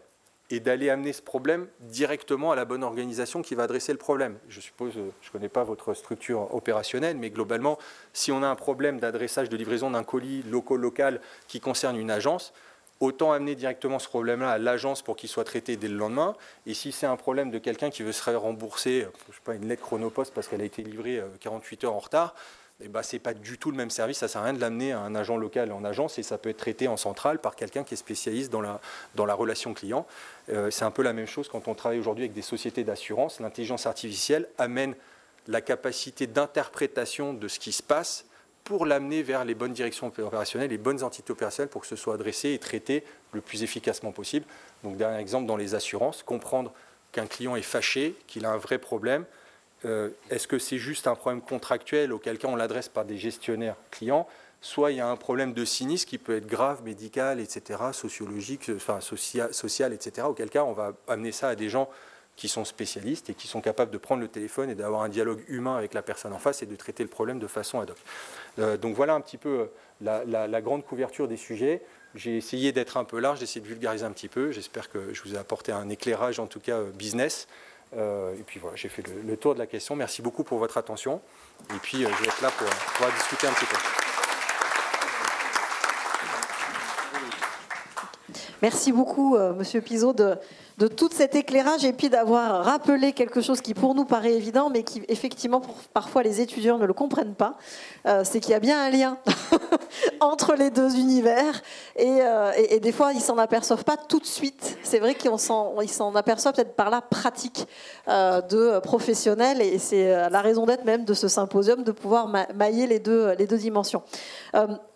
et d'aller amener ce problème directement à la bonne organisation qui va adresser le problème. Je suppose, je ne connais pas votre structure opérationnelle, mais globalement, si on a un problème d'adressage de livraison d'un colis local qui concerne une agence, autant amener directement ce problème-là à l'agence pour qu'il soit traité dès le lendemain. Et si c'est un problème de quelqu'un qui veut se faire rembourser, je sais pas, une lettre Chronopost parce qu'elle a été livrée 48 heures en retard, ce n'est pas du tout le même service, ça ne sert à rien de l'amener à un agent local en agence et ça peut être traité en centrale par quelqu'un qui est spécialiste dans la relation client. C'est un peu la même chose quand on travaille aujourd'hui avec des sociétés d'assurance. L'intelligence artificielle amène la capacité d'interprétation de ce qui se passe pour l'amener vers les bonnes directions opérationnelles, les bonnes entités opérationnelles pour que ce soit adressé et traité le plus efficacement possible. Donc, dernier exemple, dans les assurances, comprendre qu'un client est fâché, qu'il a un vrai problème. Est-ce que c'est juste un problème contractuel auquel cas on l'adresse par des gestionnaires clients, soit il y a un problème de sinistre qui peut être grave, médical, etc., sociologique, enfin social, etc., auquel cas on va amener ça à des gens qui sont spécialistes et qui sont capables de prendre le téléphone et d'avoir un dialogue humain avec la personne en face et de traiter le problème de façon ad hoc. Donc voilà un petit peu la grande couverture des sujets. J'ai essayé d'être un peu large, j'ai essayé de vulgariser un petit peu. J'espère que je vous ai apporté un éclairage, en tout cas business. Et puis voilà, j'ai fait le tour de la question. Merci beaucoup pour votre attention. Et puis je vais être là pour pouvoir discuter un petit peu. Merci beaucoup, Monsieur Pizzo, de tout cet éclairage et puis d'avoir rappelé quelque chose qui pour nous paraît évident, mais qui effectivement parfois les étudiants ne le comprennent pas. C'est qu'il y a bien un lien entre les deux univers et des fois ils s'en aperçoivent pas tout de suite. C'est vrai qu'ils s'en aperçoivent peut-être par la pratique de professionnels et c'est la raison d'être même de ce symposium, de pouvoir mailler les deux dimensions.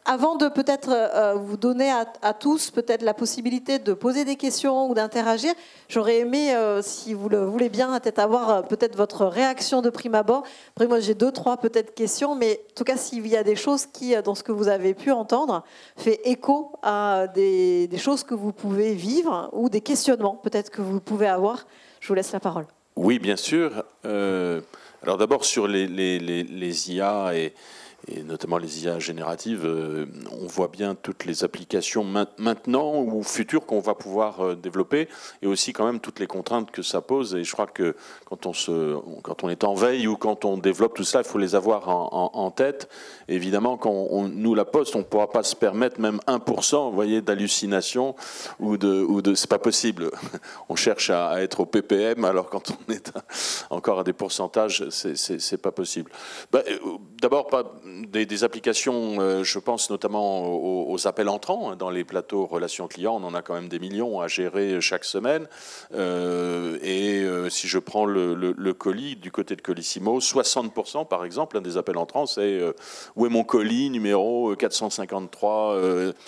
Avant de peut-être vous donner à tous peut-être la possibilité de poser des questions ou d'interagir, j'aurais aimé, si vous le voulez bien, peut-être avoir peut-être votre réaction de prime abord. Après, moi, j'ai 2-3 peut-être questions, mais en tout cas, s'il y a des choses qui, dans ce que vous avez pu entendre, fait écho à des choses que vous pouvez vivre ou des questionnements peut-être que vous pouvez avoir, je vous laisse la parole. Oui, bien sûr. Alors d'abord sur les IA et notamment les IA génératives, on voit bien toutes les applications maintenant ou futures qu'on va pouvoir développer, et aussi quand même toutes les contraintes que ça pose. Et je crois que quand on est en veille ou quand on développe tout ça, il faut les avoir en tête. Évidemment, nous, la Poste, on ne pourra pas se permettre même 1%, vous voyez, d'hallucination ou de c'est pas possible. On cherche à être au ppm, alors quand on est encore à des pourcentages, c'est pas possible. D'abord, des applications, je pense notamment aux appels entrants dans les plateaux relations clients. On en a quand même des millions à gérer chaque semaine. Si je prends le colis, du côté de Colissimo, 60% par exemple, des appels entrants, c'est où est mon colis, numéro 453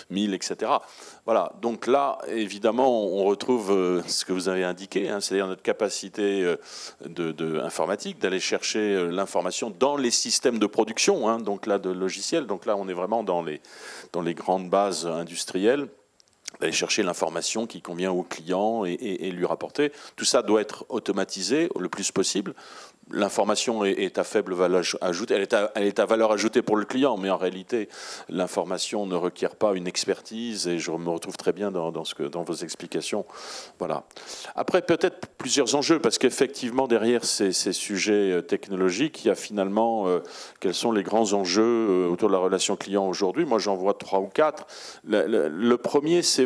000, etc. Voilà, donc là, évidemment, on retrouve ce que vous avez indiqué, c'est-à-dire notre capacité informatique d'aller chercher l'information dans les systèmes de production, donc là, de logiciels. Donc là, on est vraiment dans les grandes bases industrielles, d'aller chercher l'information qui convient au client et lui rapporter. Tout ça doit être automatisé le plus possible. L'information est à faible valeur ajoutée, elle est à valeur ajoutée pour le client, mais en réalité, l'information ne requiert pas une expertise, et je me retrouve très bien dans vos explications. Voilà. Après, peut-être plusieurs enjeux, parce qu'effectivement, derrière ces sujets technologiques, il y a finalement quels sont les grands enjeux autour de la relation client aujourd'hui. Moi, j'en vois 3 ou 4. Le premier, c'est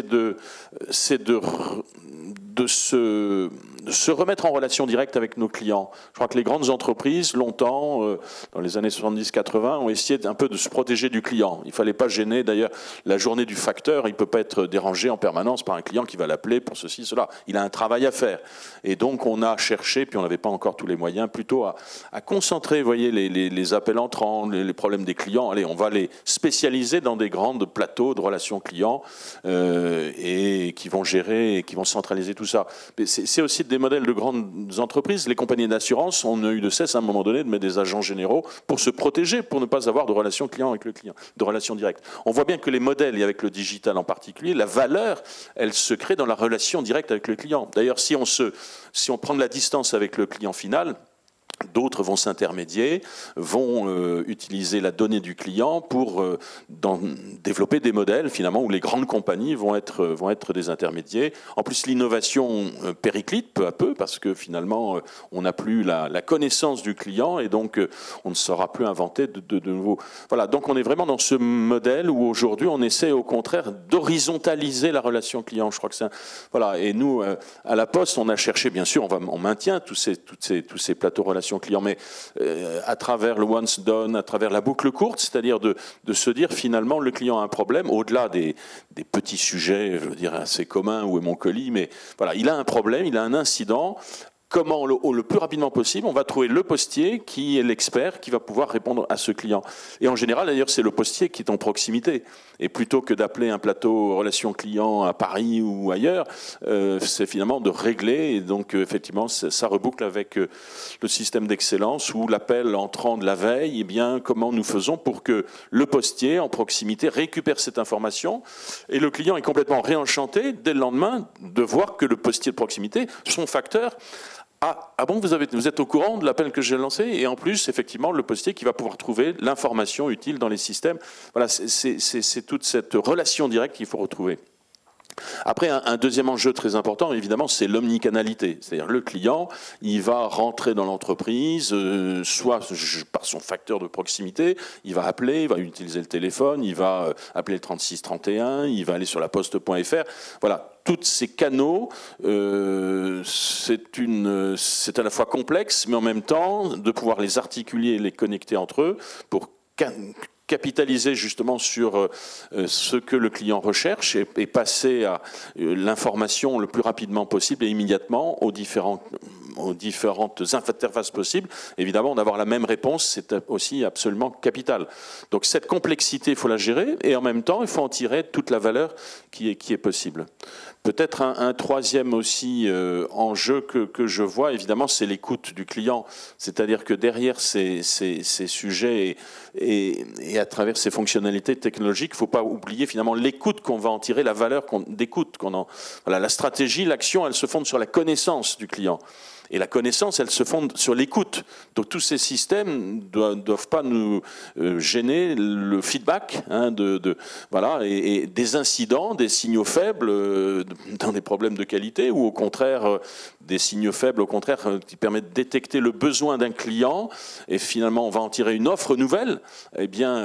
de se remettre en relation directe avec nos clients. Je crois que les grandes entreprises, longtemps, dans les années 70-80, ont essayé un peu de se protéger du client. Il ne fallait pas gêner, d'ailleurs, la journée du facteur, il ne peut pas être dérangé en permanence par un client qui va l'appeler pour ceci, cela. Il a un travail à faire. Et donc, on a cherché, puis on n'avait pas encore tous les moyens, plutôt à concentrer, vous voyez, les appels entrants, les problèmes des clients. Allez, on va les spécialiser dans des grandes plateaux de relations clients et qui vont gérer et qui vont centraliser tout ça. Mais c'est aussi des modèles de grandes entreprises. Les compagnies d'assurance, on a eu de cesse à un moment donné de mettre des agents généraux pour se protéger, pour ne pas avoir de relation client avec le client, de relation directe. On voit bien que les modèles, et avec le digital en particulier, la valeur, elle se crée dans la relation directe avec le client. D'ailleurs, si on prend de la distance avec le client final, d'autres vont s'intermédier, vont utiliser la donnée du client pour développer des modèles finalement où les grandes compagnies vont être des intermédiaires. En plus, l'innovation périclite peu à peu parce que finalement on n'a plus la connaissance du client et donc on ne saura plus inventer de nouveaux. Voilà, donc on est vraiment dans ce modèle où aujourd'hui on essaie au contraire d'horizontaliser la relation client. Je crois que c'est voilà. Et nous à la Poste, on a cherché, bien sûr, on maintient tous ces plateaux relations clients, mais à travers le once done, à travers la boucle courte, c'est-à-dire de se dire finalement le client a un problème, au-delà des petits sujets, je veux dire, assez communs, où est mon colis, mais voilà, il a un problème, il a un incident. Comment, le plus rapidement possible, on va trouver le postier qui est l'expert, qui va pouvoir répondre à ce client. Et en général, d'ailleurs, c'est le postier qui est en proximité. Et plutôt que d'appeler un plateau relation client à Paris ou ailleurs, c'est finalement de régler. Et donc, effectivement, ça reboucle avec le système d'excellence où l'appel entrant de la veille, eh bien, comment nous faisons pour que le postier en proximité récupère cette information. Et le client est complètement réenchanté dès le lendemain de voir que le postier de proximité, son facteur, ah bon, vous êtes au courant de l'appel que j'ai lancé? Et en plus, effectivement, le postier qui va pouvoir trouver l'information utile dans les systèmes. Voilà, c'est toute cette relation directe qu'il faut retrouver. Après, un deuxième enjeu très important, évidemment, c'est l'omnicanalité. C'est-à-dire le client, il va rentrer dans l'entreprise, soit par son facteur de proximité, il va appeler, il va utiliser le téléphone, il va appeler le 3631, il va aller sur laposte.fr. Voilà. Tous ces canaux, c'est à la fois complexe, mais en même temps, de pouvoir les articuler et les connecter entre eux pour capitaliser justement sur ce que le client recherche et passer à l'information le plus rapidement possible et immédiatement aux différents aux différentes interfaces possibles, évidemment, d'avoir la même réponse, c'est aussi absolument capital. Donc cette complexité, il faut la gérer, et en même temps, il faut en tirer toute la valeur qui est possible. Peut-être un troisième aussi enjeu que je vois, évidemment, c'est l'écoute du client. C'est-à-dire que derrière ces sujets et à travers ces fonctionnalités technologiques, il ne faut pas oublier finalement l'écoute qu'on va en tirer, la valeur d'écoute qu'on en... Voilà, la stratégie, l'action, elle se fonde sur la connaissance du client. Et la connaissance, elle se fonde sur l'écoute. Donc tous ces systèmes ne doivent pas nous gêner le feedback, hein, voilà, et des incidents, des signaux faibles dans des problèmes de qualité, ou au contraire des signaux faibles, au contraire, qui permettent de détecter le besoin d'un client, et finalement on va en tirer une offre nouvelle. Eh bien,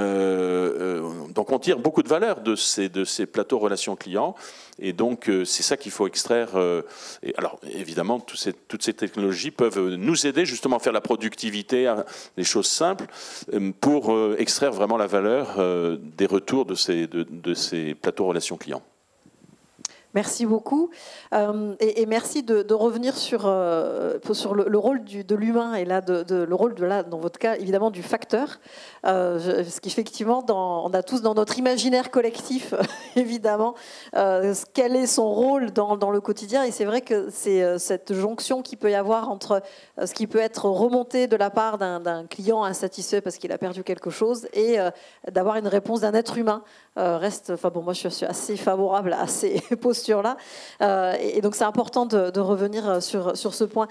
donc on tire beaucoup de valeur de ces plateaux relations clients. Et donc, c'est ça qu'il faut extraire. Et alors, évidemment, toutes ces technologies peuvent nous aider justement à faire la productivité, les choses simples, pour extraire vraiment la valeur des retours de ces plateaux relations clients. Merci beaucoup. Et merci de revenir sur le rôle de l'humain et là, le rôle dans votre cas, évidemment, du facteur. Parce qu'effectivement, on a tous dans notre imaginaire collectif, évidemment, quel est son rôle dans le quotidien. Et c'est vrai que c'est cette jonction qu'il peut y avoir entre ce qui peut être remonté de la part d'un client insatisfait parce qu'il a perdu quelque chose et d'avoir une réponse d'un être humain. Enfin bon, moi je suis assez favorable à ces postures-là, et donc c'est important de revenir sur ce point.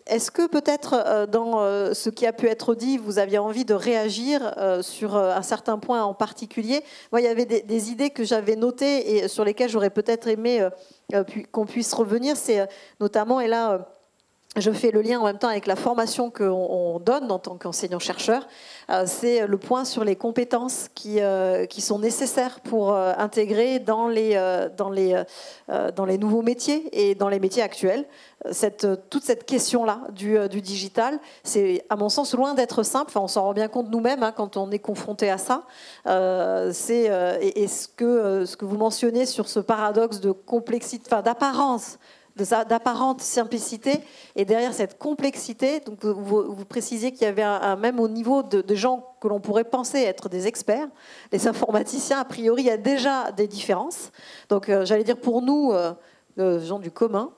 Est-ce que peut-être dans ce qui a pu être dit, vous aviez envie de réagir sur un certain point en particulier? Moi, il y avait des idées que j'avais notées et sur lesquelles j'aurais peut-être aimé qu'on puisse revenir. C'est notamment, et là je fais le lien en même temps avec la formation qu'on donne en tant qu'enseignant-chercheur, c'est le point sur les compétences qui sont nécessaires pour intégrer dans les nouveaux métiers et dans les métiers actuels. Toute cette question-là du digital, c'est à mon sens loin d'être simple. Enfin, on s'en rend bien compte nous-mêmes hein, quand on est confronté à ça. Et ce que vous mentionnez sur ce paradoxe de complexité, enfin d'apparence, d'apparente simplicité, et derrière cette complexité, donc vous précisiez qu'il y avait même au niveau de gens que l'on pourrait penser être des experts, les informaticiens, a priori, il y a déjà des différences. Donc j'allais dire pour nous, gens du commun,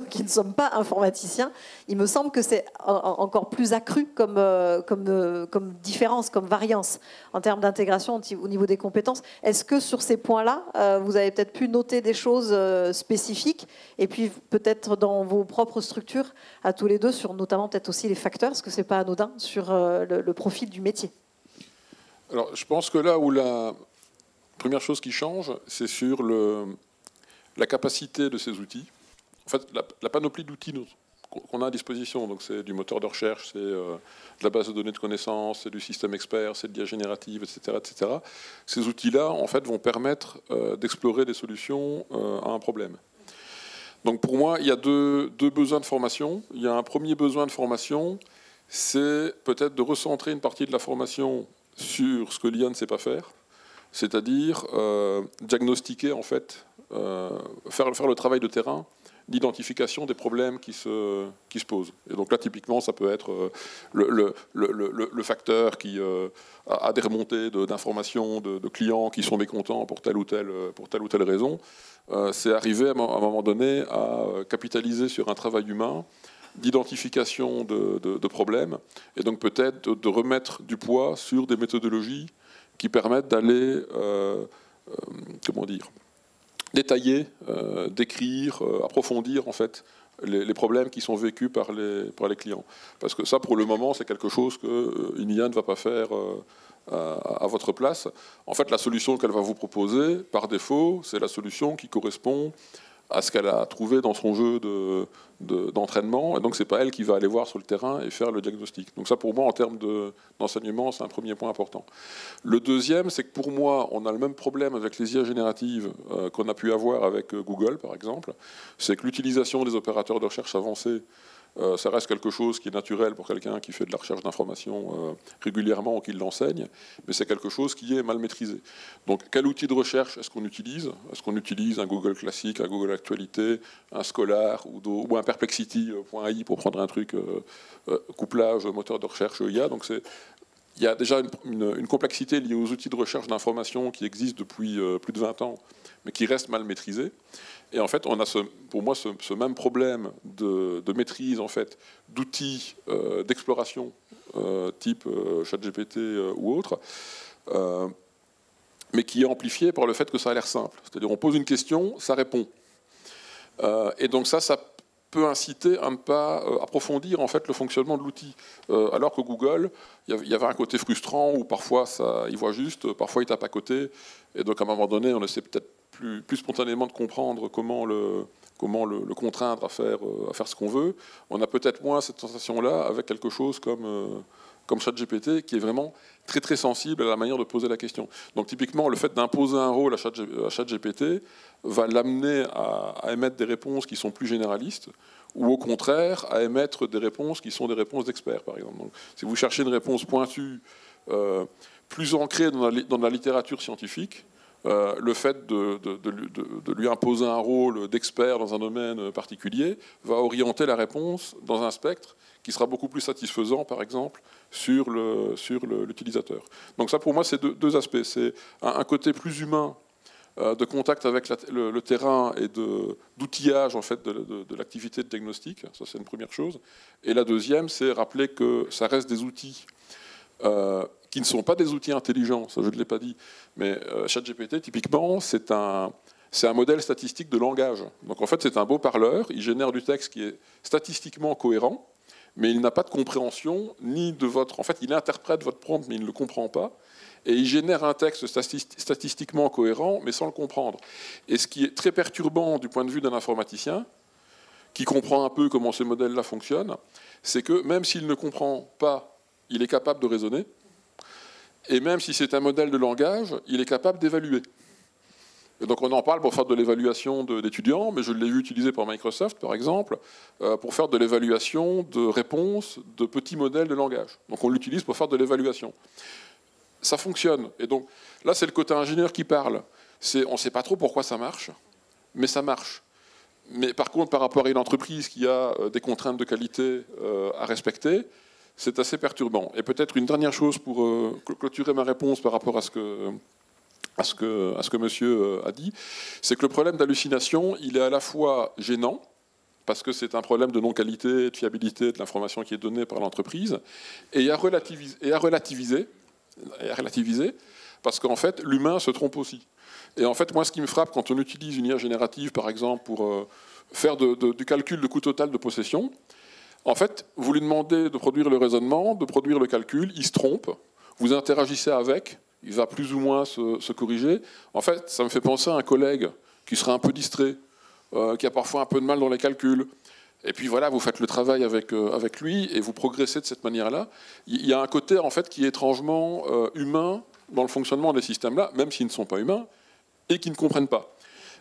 qui ne sommes pas informaticiens, il me semble que c'est encore plus accru comme différence, comme variance en termes d'intégration au niveau des compétences. Est-ce que sur ces points-là, vous avez peut-être pu noter des choses spécifiques, et puis peut-être dans vos propres structures, à tous les deux, sur notamment peut-être aussi les facteurs, parce que ce n'est pas anodin, sur le profil du métier? Alors, je pense que là où la première chose qui change, c'est sur la capacité de ces outils. En fait, la panoplie d'outils qu'on a à disposition, donc c'est du moteur de recherche, c'est de la base de données de connaissances, c'est du système expert, c'est de l'IA générative, etc., etc. Ces outils-là, en fait, vont permettre d'explorer des solutions à un problème. Donc pour moi, il y a deux besoins de formation. Il y a un premier besoin de formation, c'est peut-être de recentrer une partie de la formation sur ce que l'IA ne sait pas faire, c'est-à-dire diagnostiquer, en fait, faire le travail de terrain d'identification des problèmes qui se posent. Et donc là, typiquement, ça peut être le facteur qui a des remontées d'informations de clients qui sont mécontents pour telle ou telle raison. C'est arriver à un moment donné à capitaliser sur un travail humain d'identification de problèmes, et donc peut-être de remettre du poids sur des méthodologies qui permettent d'aller, comment dire, détailler, décrire, approfondir en fait les problèmes qui sont vécus par les clients. Parce que ça, pour le moment, c'est quelque chose qu'une IA ne va pas faire à votre place. En fait, la solution qu'elle va vous proposer, par défaut, c'est la solution qui correspond à ce qu'elle a trouvé dans son jeu d'entraînement. Et donc, ce n'est pas elle qui va aller voir sur le terrain et faire le diagnostic. Donc ça, pour moi, en termes d'enseignement, c'est un premier point important. Le deuxième, c'est que pour moi, on a le même problème avec les IA génératives qu'on a pu avoir avec Google, par exemple. C'est que l'utilisation des opérateurs de recherche avancés Ça reste quelque chose qui est naturel pour quelqu'un qui fait de la recherche d'informations régulièrement ou qui l'enseigne, mais c'est quelque chose qui est mal maîtrisé. Donc, quel outil de recherche est-ce qu'on utilise? Est-ce qu'on utilise un Google classique, un Google Actualité, un Scholar ou un Perplexity.ai pour prendre un truc, couplage, moteur de recherche IA? Donc, il y a déjà une complexité liée aux outils de recherche d'information qui existent depuis plus de 20 ans, mais qui restent mal maîtrisés. Et en fait, on a pour moi ce même problème de maîtrise en fait, d'outils d'exploration type ChatGPT ou autre, mais qui est amplifié par le fait que ça a l'air simple. C'est-à-dire on pose une question, ça répond. Et donc ça peut inciter à ne pas approfondir en fait le fonctionnement de l'outil. Alors que Google, il y avait un côté frustrant où parfois il voit juste, parfois il tape à côté, et donc à un moment donné, on essaie peut-être plus spontanément de comprendre comment le contraindre à faire ce qu'on veut. On a peut-être moins cette sensation-là avec quelque chose comme ChatGPT, qui est vraiment très très sensible à la manière de poser la question. Donc typiquement, le fait d'imposer un rôle à ChatGPT va l'amener à émettre des réponses qui sont plus généralistes, ou au contraire à émettre des réponses qui sont des réponses d'experts, par exemple. Donc, si vous cherchez une réponse pointue, plus ancrée dans la littérature scientifique, le fait de lui imposer un rôle d'expert dans un domaine particulier va orienter la réponse dans un spectre qui sera beaucoup plus satisfaisant, par exemple, sur l'utilisateur. Donc ça, pour moi, c'est deux aspects. C'est un côté plus humain de contact avec le terrain et d'outillage en fait, de l'activité de diagnostic. Ça, c'est une première chose. Et la deuxième, c'est rappeler que ça reste des outils qui ne sont pas des outils intelligents, ça je ne l'ai pas dit, mais ChatGPT, typiquement, c'est un modèle statistique de langage. Donc en fait, c'est un beau parleur, il génère du texte qui est statistiquement cohérent, mais il n'a pas de compréhension, ni de votre... En fait, il interprète votre prompt, mais il ne le comprend pas, et il génère un texte statistiquement cohérent, mais sans le comprendre. Et ce qui est très perturbant du point de vue d'un informaticien, qui comprend un peu comment ce modèle-là fonctionne, c'est que même s'il ne comprend pas, il est capable de raisonner, et même si c'est un modèle de langage, il est capable d'évaluer. Et donc on en parle pour faire de l'évaluation d'étudiants, mais je l'ai vu utiliser par Microsoft, par exemple, pour faire de l'évaluation de réponses de petits modèles de langage. Donc on l'utilise pour faire de l'évaluation. Ça fonctionne. Et donc là, c'est le côté ingénieur qui parle. On ne sait pas trop pourquoi ça marche, mais ça marche. Mais par contre, par rapport à une entreprise qui a des contraintes de qualité à respecter, c'est assez perturbant. Et peut-être une dernière chose pour clôturer ma réponse par rapport à ce que monsieur a dit, c'est que le problème d'hallucination, il est à la fois gênant, parce que c'est un problème de non-qualité, de fiabilité de l'information qui est donnée par l'entreprise, et à relativiser, parce qu'en fait, l'humain se trompe aussi. Et en fait, moi, ce qui me frappe quand on utilise une IA générative, par exemple, pour faire du calcul de coût total de possession, en fait, vous lui demandez de produire le raisonnement, de produire le calcul, il se trompe, vous interagissez avec, il va plus ou moins se corriger. En fait, ça me fait penser à un collègue qui serait un peu distrait, qui a parfois un peu de mal dans les calculs. Et puis voilà, vous faites le travail avec lui et vous progressez de cette manière-là. Il y a un côté, en fait, qui est étrangement humain dans le fonctionnement des systèmes-là, même s'ils ne sont pas humains et qui ne comprennent pas.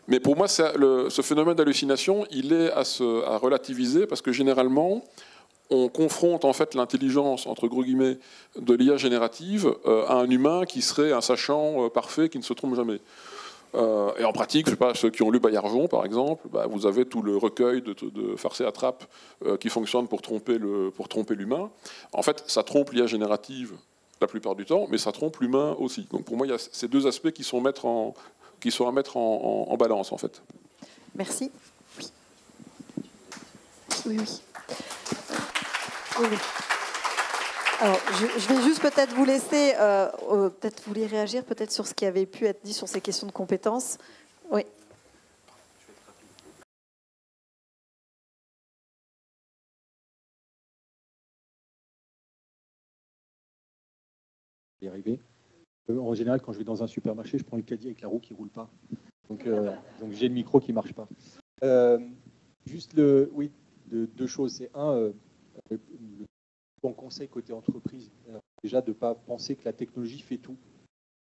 Mais pour moi, ce phénomène d'hallucination, il est à relativiser parce que généralement, on confronte en fait l'intelligence, entre gros guillemets, de l'IA générative à un humain qui serait un sachant parfait, qui ne se trompe jamais. Et en pratique, je sais pas, ceux qui ont lu Baillargeon, par exemple, vous avez tout le recueil de farce et attrape qui fonctionne pour tromper l'humain. En fait, ça trompe l'IA générative la plupart du temps, mais ça trompe l'humain aussi. Donc pour moi, il y a ces deux aspects qui sont à mettre en balance, en fait. Merci. Oui. Oui. Alors, je vais juste peut-être vous laisser, peut-être vous voulez réagir peut-être sur ce qui avait pu être dit sur ces questions de compétences. Oui. Y arriver. En général, quand je vais dans un supermarché, je prends le caddie avec la roue qui ne roule pas. Donc j'ai le micro qui ne marche pas. Juste deux choses. C'est le bon conseil côté entreprise, déjà de ne pas penser que la technologie fait tout.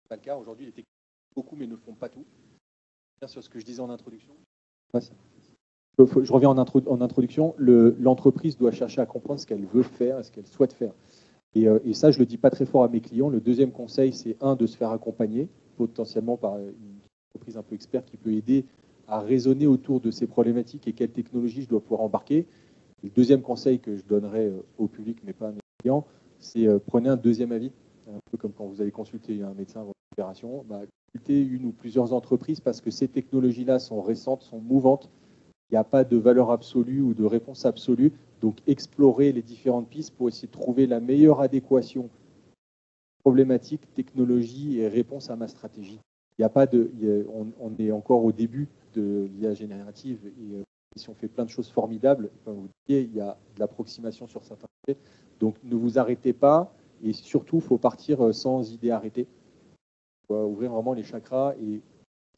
C'est pas le cas. Aujourd'hui, les technologies font beaucoup, mais ne font pas tout. Sur ce que je disais en introduction. je reviens en introduction, l'entreprise doit chercher à comprendre ce qu'elle veut faire et ce qu'elle souhaite faire. Et ça, je ne le dis pas très fort à mes clients. Le deuxième conseil, c'est de se faire accompagner, potentiellement par une entreprise un peu experte qui peut aider à raisonner autour de ces problématiques et quelle technologie je dois pouvoir embarquer. Et le deuxième conseil que je donnerais au public, mais pas à mes clients, c'est prenez un deuxième avis, un peu comme quand vous allez consulter un médecin avant une opération. Consultez une ou plusieurs entreprises parce que ces technologies-là sont récentes, sont mouvantes. Il n'y a pas de valeur absolue ou de réponse absolue. Donc, explorez les différentes pistes pour essayer de trouver la meilleure adéquation problématique, technologie et réponse à ma stratégie. Il y a pas de, on est encore au début de l'IA générative et si on fait plein de choses formidables, comme vous disiez, il y a de l'approximation sur certains aspects. Donc, ne vous arrêtez pas et surtout, il faut partir sans idée arrêtée. Il faut ouvrir vraiment les chakras et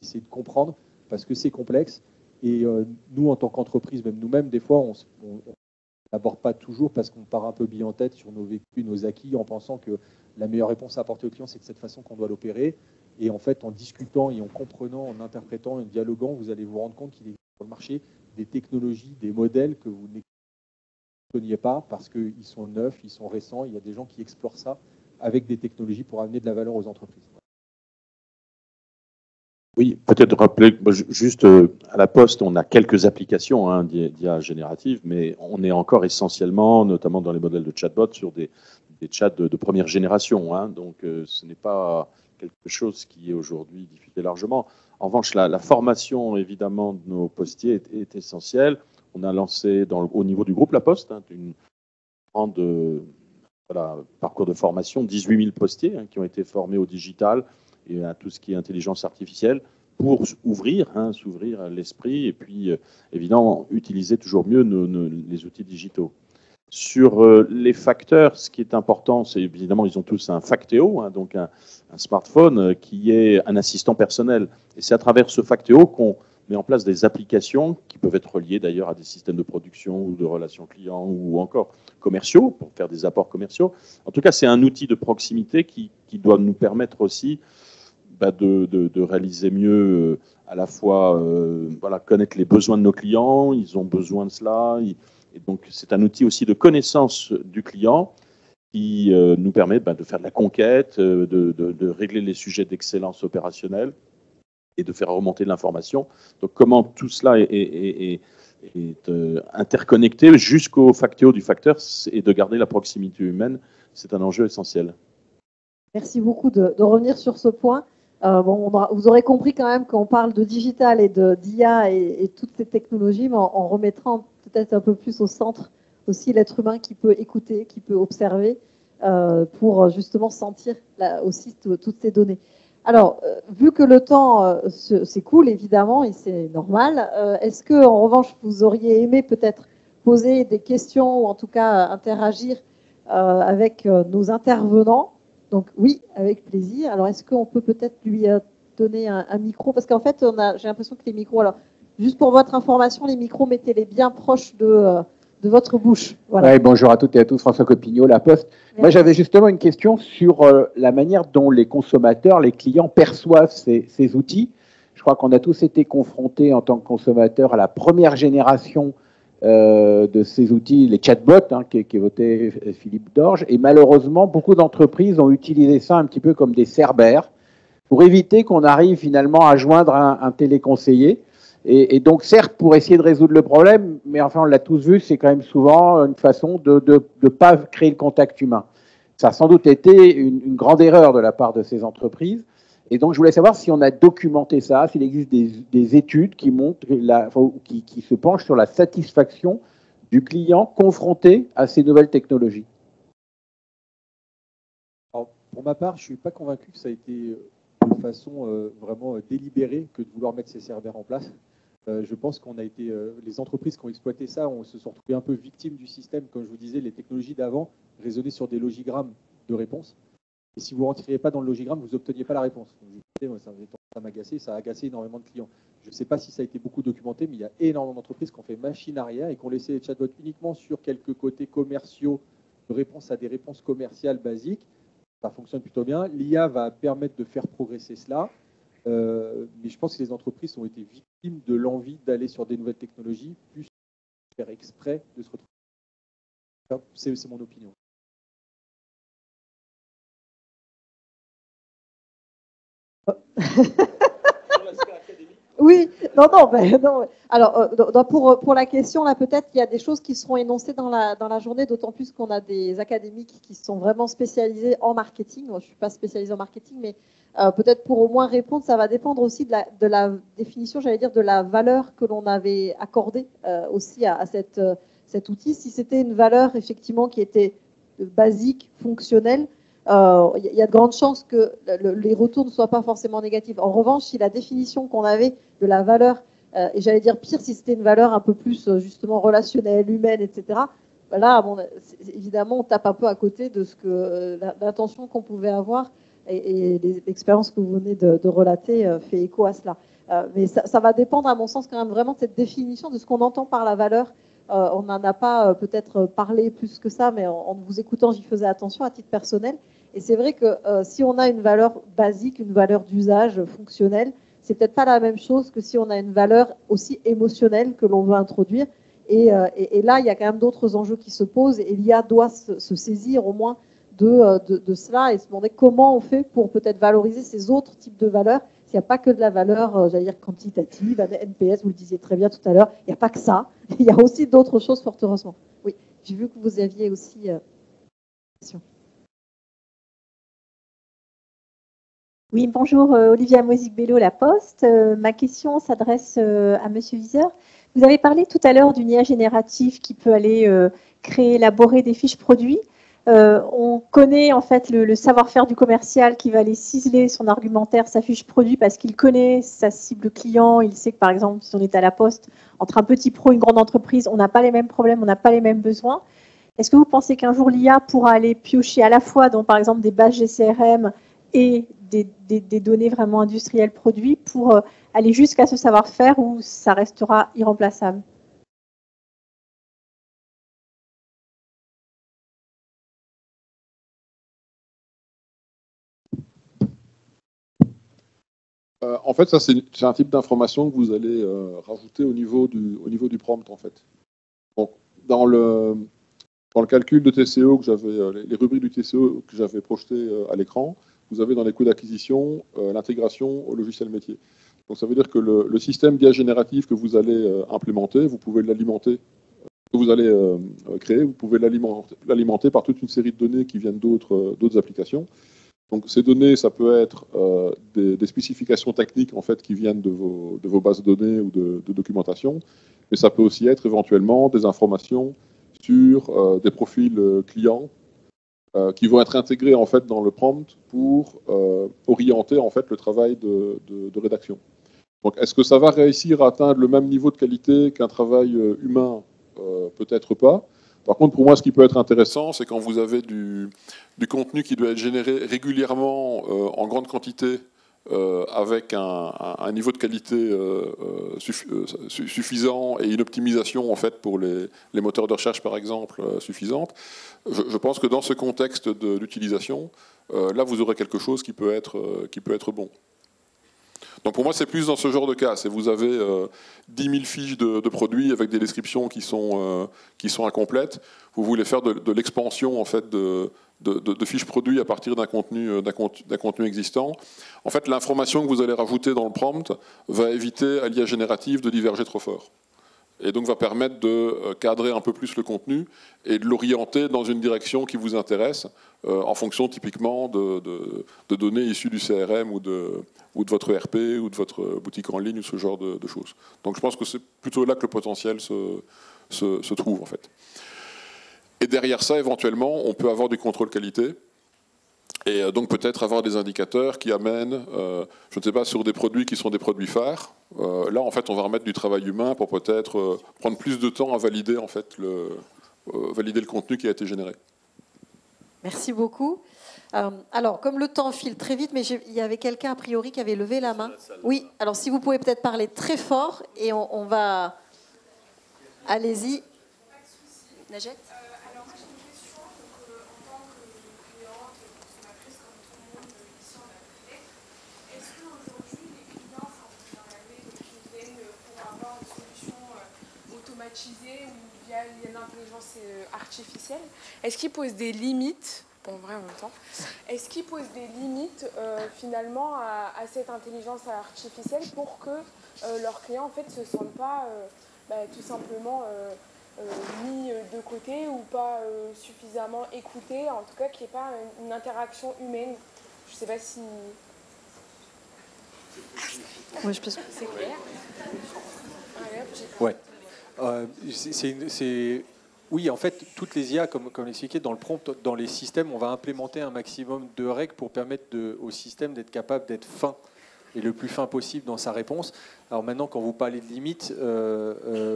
essayer de comprendre parce que c'est complexe. Et nous, en tant qu'entreprise, même nous-mêmes, des fois, on n'aborde pas toujours parce qu'on part un peu bille en tête sur nos vécus, nos acquis, en pensant que la meilleure réponse à apporter au client, c'est de cette façon qu'on doit l'opérer. Et en fait, en discutant et en comprenant, en interprétant, en dialoguant, vous allez vous rendre compte qu'il existe sur le marché des technologies, des modèles que vous ne connaissiez pas parce qu'ils sont neufs, ils sont récents. Il y a des gens qui explorent ça avec des technologies pour amener de la valeur aux entreprises. Oui, peut-être rappeler, juste à la Poste, on a quelques applications d'IA générative, mais on est encore essentiellement, notamment dans les modèles de chatbot, sur des chats de première génération. Donc, ce n'est pas quelque chose qui est aujourd'hui diffusé largement. En revanche, la formation, évidemment, de nos postiers est essentielle. On a lancé au niveau du groupe La Poste une grande parcours de formation, 18 000 postiers qui ont été formés au digital et à tout ce qui est intelligence artificielle pour s'ouvrir l'esprit et puis, évidemment, utiliser toujours mieux les outils digitaux. Sur les facteurs, ce qui est important, c'est évidemment, ils ont tous un Factéo, donc un smartphone qui est un assistant personnel. Et c'est à travers ce Factéo qu'on met en place des applications qui peuvent être reliées d'ailleurs à des systèmes de production ou de relations clients ou encore commerciaux pour faire des apports commerciaux. En tout cas, c'est un outil de proximité qui doit nous permettre aussi de réaliser mieux à la fois connaître les besoins de nos clients, ils ont besoin de cela. Et donc, c'est un outil aussi de connaissance du client qui nous permet de faire de la conquête, de régler les sujets d'excellence opérationnelle et de faire remonter de l'information. Donc, comment tout cela est interconnecté jusqu'au Factéo du facteur et de garder la proximité humaine, c'est un enjeu essentiel. Merci beaucoup de revenir sur ce point. Vous aurez compris quand même qu'on parle de digital et d'IA et toutes ces technologies, mais en remettant peut-être un peu plus au centre aussi l'être humain qui peut écouter, qui peut observer pour justement sentir aussi toutes ces données. Alors, vu que le temps s'écoule évidemment et c'est normal, est-ce que en revanche vous auriez aimé peut-être poser des questions ou en tout cas interagir avec nos intervenants? Donc oui, avec plaisir. Alors, est-ce qu'on peut peut-être lui donner un micro? Parce qu'en fait, j'ai l'impression que les micros... Alors, juste pour votre information, les micros, mettez-les bien proches de votre bouche. Voilà. Ouais, bonjour à toutes et à tous, François Copignot, La Poste. Merci. Moi, j'avais justement une question sur la manière dont les consommateurs, les clients perçoivent ces outils. Je crois qu'on a tous été confrontés en tant que consommateurs à la première génération de ces outils, les chatbots, qu'évoquait Philippe Dorge. Et malheureusement, beaucoup d'entreprises ont utilisé ça un petit peu comme des cerbères pour éviter qu'on arrive finalement à joindre un téléconseiller. Et donc, certes, pour essayer de résoudre le problème, mais enfin, on l'a tous vu, c'est quand même souvent une façon de ne pas créer le contact humain. Ça a sans doute été une grande erreur de la part de ces entreprises. Et donc, je voulais savoir si on a documenté ça, s'il existe des études qui montrent, qui se penchent sur la satisfaction du client confronté à ces nouvelles technologies. Alors, pour ma part, je ne suis pas convaincu que ça a été de façon vraiment délibérée que de vouloir mettre ces serveurs en place. Je pense qu'on a été, les entreprises qui ont exploité ça, on se sont retrouvés un peu victimes du système. Comme je vous disais, les technologies d'avant raisonnaient sur des logigrammes de réponse. Et si vous ne rentriez pas dans le logigramme, vous n'obteniez pas la réponse. Donc, ça m'agaçait, ça a agacé énormément de clients. Je ne sais pas si ça a été beaucoup documenté, mais il y a énormément d'entreprises qui ont fait machine arrière et qui ont laissé les chatbots uniquement sur quelques côtés commerciaux, de réponse à des réponses commerciales basiques. Ça fonctionne plutôt bien. L'IA va permettre de faire progresser cela. Mais je pense que les entreprises ont été victimes de l'envie d'aller sur des nouvelles technologies, plus faire exprès de se retrouver. C'est mon opinion. Oui, non. Alors, pour la question, là, peut-être qu'il y a des choses qui seront énoncées dans la journée, d'autant plus qu'on a des académiques qui sont vraiment spécialisés en marketing. Moi, je ne suis pas spécialisée en marketing, mais peut-être pour au moins répondre, ça va dépendre aussi de la définition, j'allais dire, de la valeur que l'on avait accordée aussi à cet outil. Si c'était une valeur, effectivement, qui était basique, fonctionnelle, il y a de grandes chances que les retours ne soient pas forcément négatifs. En revanche, si la définition qu'on avait de la valeur, et j'allais dire pire si c'était une valeur un peu plus justement relationnelle, humaine, etc., là, bon, évidemment, on tape un peu à côté de ce que l'intention qu'on pouvait avoir, et l'expérience que vous venez de relater fait écho à cela. Mais ça va dépendre, à mon sens, quand même vraiment de cette définition de ce qu'on entend par la valeur. On n'en a pas peut-être parlé plus que ça, mais en vous écoutant, j'y faisais attention à titre personnel. Et c'est vrai que si on a une valeur basique, une valeur d'usage fonctionnelle, c'est peut-être pas la même chose que si on a une valeur aussi émotionnelle que l'on veut introduire. Et là, il y a quand même d'autres enjeux qui se posent, et l'IA doit se saisir au moins de cela et se demander comment on fait pour peut-être valoriser ces autres types de valeurs. Il n'y a pas que de la valeur, j'allais dire, quantitative, NPS, vous le disiez très bien tout à l'heure, il n'y a pas que ça, il y a aussi d'autres choses, fort heureusement. Oui, j'ai vu que vous aviez aussi une question. Oui, bonjour, Olivia Moisic-Bello, La Poste. Ma question s'adresse à Monsieur Viseur. Vous avez parlé tout à l'heure d'une IA générative qui peut aller créer, élaborer des fiches produits. On connaît en fait le savoir-faire du commercial qui va aller ciseler son argumentaire, sa fiche produit, parce qu'il connaît sa cible client. Il sait que par exemple, si on est à La Poste, entre un petit pro et une grande entreprise, on n'a pas les mêmes problèmes, on n'a pas les mêmes besoins. Est-ce que vous pensez qu'un jour l'IA pourra aller piocher à la fois dans par exemple des bases GCRM et des données vraiment industrielles produits pour aller jusqu'à ce savoir-faire où ça restera irremplaçable? En fait, ça, c'est un type d'information que vous allez rajouter au niveau du prompt, en fait. Donc, dans le calcul de TCO, que j'avais, les rubriques du TCO que j'avais projetées à l'écran, vous avez dans les coûts d'acquisition l'intégration au logiciel métier. Donc, ça veut dire que le système d'IA générative que vous allez implémenter, vous pouvez l'alimenter, que vous allez créer, vous pouvez l'alimenter par toute une série de données qui viennent d'autres applications. Donc, ces données, ça peut être des spécifications techniques en fait, qui viennent de vos bases de données ou de documentation, mais ça peut aussi être éventuellement des informations sur des profils clients qui vont être intégrés en fait, dans le prompt pour orienter en fait, le travail de rédaction. Donc, est-ce que ça va réussir à atteindre le même niveau de qualité qu'un travail humain? Peut-être pas. Par contre, pour moi, ce qui peut être intéressant, c'est quand vous avez du contenu qui doit être généré régulièrement en grande quantité avec un niveau de qualité suffisant et une optimisation en fait, pour les moteurs de recherche, par exemple, suffisante. Je pense que dans ce contexte d'utilisation, là, vous aurez quelque chose qui peut être bon. Donc pour moi, c'est plus dans ce genre de cas. C'est vous avez 10 000 fiches de produits avec des descriptions qui sont incomplètes. Vous voulez faire de l'expansion en fait, de fiches produits à partir d'un contenu existant. En fait, l'information que vous allez rajouter dans le prompt va éviter à l'IA générative de diverger trop fort. Et donc va permettre de cadrer un peu plus le contenu et de l'orienter dans une direction qui vous intéresse en fonction typiquement de données issues du CRM ou de votre ERP ou de votre boutique en ligne ou ce genre de choses. Donc je pense que c'est plutôt là que le potentiel se trouve en fait. Et derrière ça, éventuellement, on peut avoir du contrôle qualité. Et donc peut-être avoir des indicateurs qui amènent, je ne sais pas, sur des produits qui sont des produits phares. Là, en fait, on va remettre du travail humain pour peut-être prendre plus de temps à valider, en fait, valider le contenu qui a été généré. Merci beaucoup. Alors, comme le temps file très vite, mais il y avait quelqu'un a priori qui avait levé la main. Oui, alors si vous pouvez peut-être parler très fort et on va... Allez-y. Najette ? automatisé ou via l'intelligence artificielle, est-ce qu'ils posent des limites, en vrai en même temps, est-ce qu'ils posent des limites finalement à cette intelligence artificielle pour que leurs clients en fait se sentent pas tout simplement mis de côté ou pas suffisamment écoutés, en tout cas qu'il n'y ait pas une interaction humaine. Je ne sais pas si... Oui, je pense. C'est clair. Ouais. Oui, en fait, toutes les IA, comme l'expliqué dans le prompt, dans les systèmes, on va implémenter un maximum de règles pour permettre au système d'être capable d'être fin et le plus fin possible dans sa réponse. Alors maintenant, quand vous parlez de limites,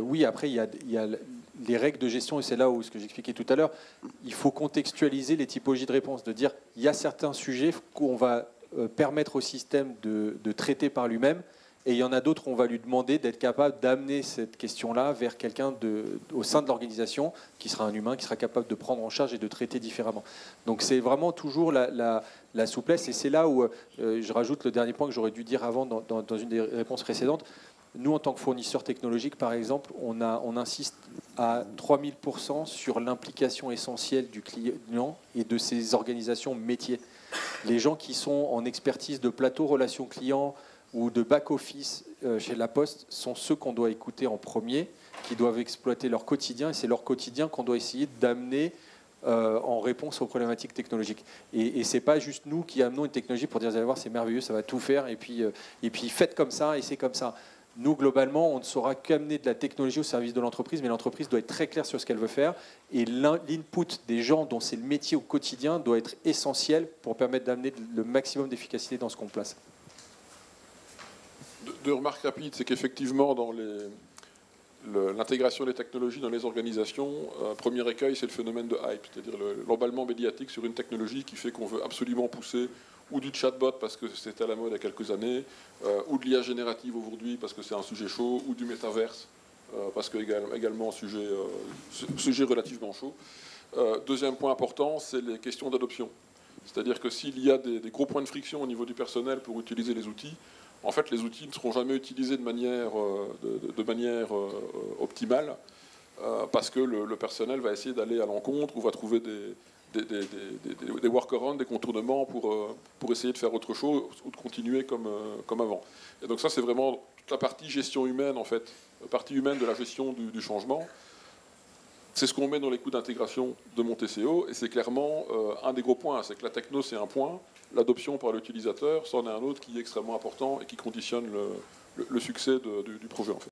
oui, après, il y a les règles de gestion, et c'est là où, ce que j'expliquais tout à l'heure, il faut contextualiser les typologies de réponse, de dire, il y a certains sujets qu'on va permettre au système de traiter par lui-même, et il y en a d'autres où on va lui demander d'être capable d'amener cette question-là vers quelqu'un au sein de l'organisation, qui sera un humain, qui sera capable de prendre en charge et de traiter différemment. Donc c'est vraiment toujours la souplesse, et c'est là où je rajoute le dernier point que j'aurais dû dire avant dans une des réponses précédentes. Nous, en tant que fournisseur technologique, par exemple, on insiste à 3000% sur l'implication essentielle du client et de ses organisations métiers. Les gens qui sont en expertise de plateau relations clients ou de back-office chez La Poste sont ceux qu'on doit écouter en premier, qui doivent exploiter leur quotidien, et c'est leur quotidien qu'on doit essayer d'amener en réponse aux problématiques technologiques. Et ce n'est pas juste nous qui amenons une technologie pour dire, vous allez voir, c'est merveilleux, ça va tout faire, et puis faites comme ça, et c'est comme ça. Nous, globalement, on ne saura qu'amener de la technologie au service de l'entreprise, mais l'entreprise doit être très claire sur ce qu'elle veut faire. Et l'input des gens dont c'est le métier au quotidien doit être essentiel pour permettre d'amener le maximum d'efficacité dans ce qu'on place. Deux remarques rapides, c'est qu'effectivement, dans l'intégration des technologies dans les organisations, premier écueil, c'est le phénomène de hype, c'est-à-dire l'emballement médiatique sur une technologie qui fait qu'on veut absolument pousser ou du chatbot parce que c'était à la mode il y a quelques années, ou de l'IA générative aujourd'hui parce que c'est un sujet chaud, ou du métaverse parce que également sujet relativement chaud. Deuxième point important, c'est les questions d'adoption. C'est-à-dire que s'il y a des gros points de friction au niveau du personnel pour utiliser les outils, en fait, les outils ne seront jamais utilisés de manière optimale parce que le personnel va essayer d'aller à l'encontre ou va trouver des workarounds, des contournements pour essayer de faire autre chose ou de continuer comme avant. Et donc ça, c'est vraiment toute la partie gestion humaine, en fait, la partie humaine de la gestion du changement. C'est ce qu'on met dans les coûts d'intégration de mon TCO, et c'est clairement un des gros points. C'est que la techno, c'est un point, l'adoption par l'utilisateur, c'en est un autre qui est extrêmement important et qui conditionne le succès du projet, en fait.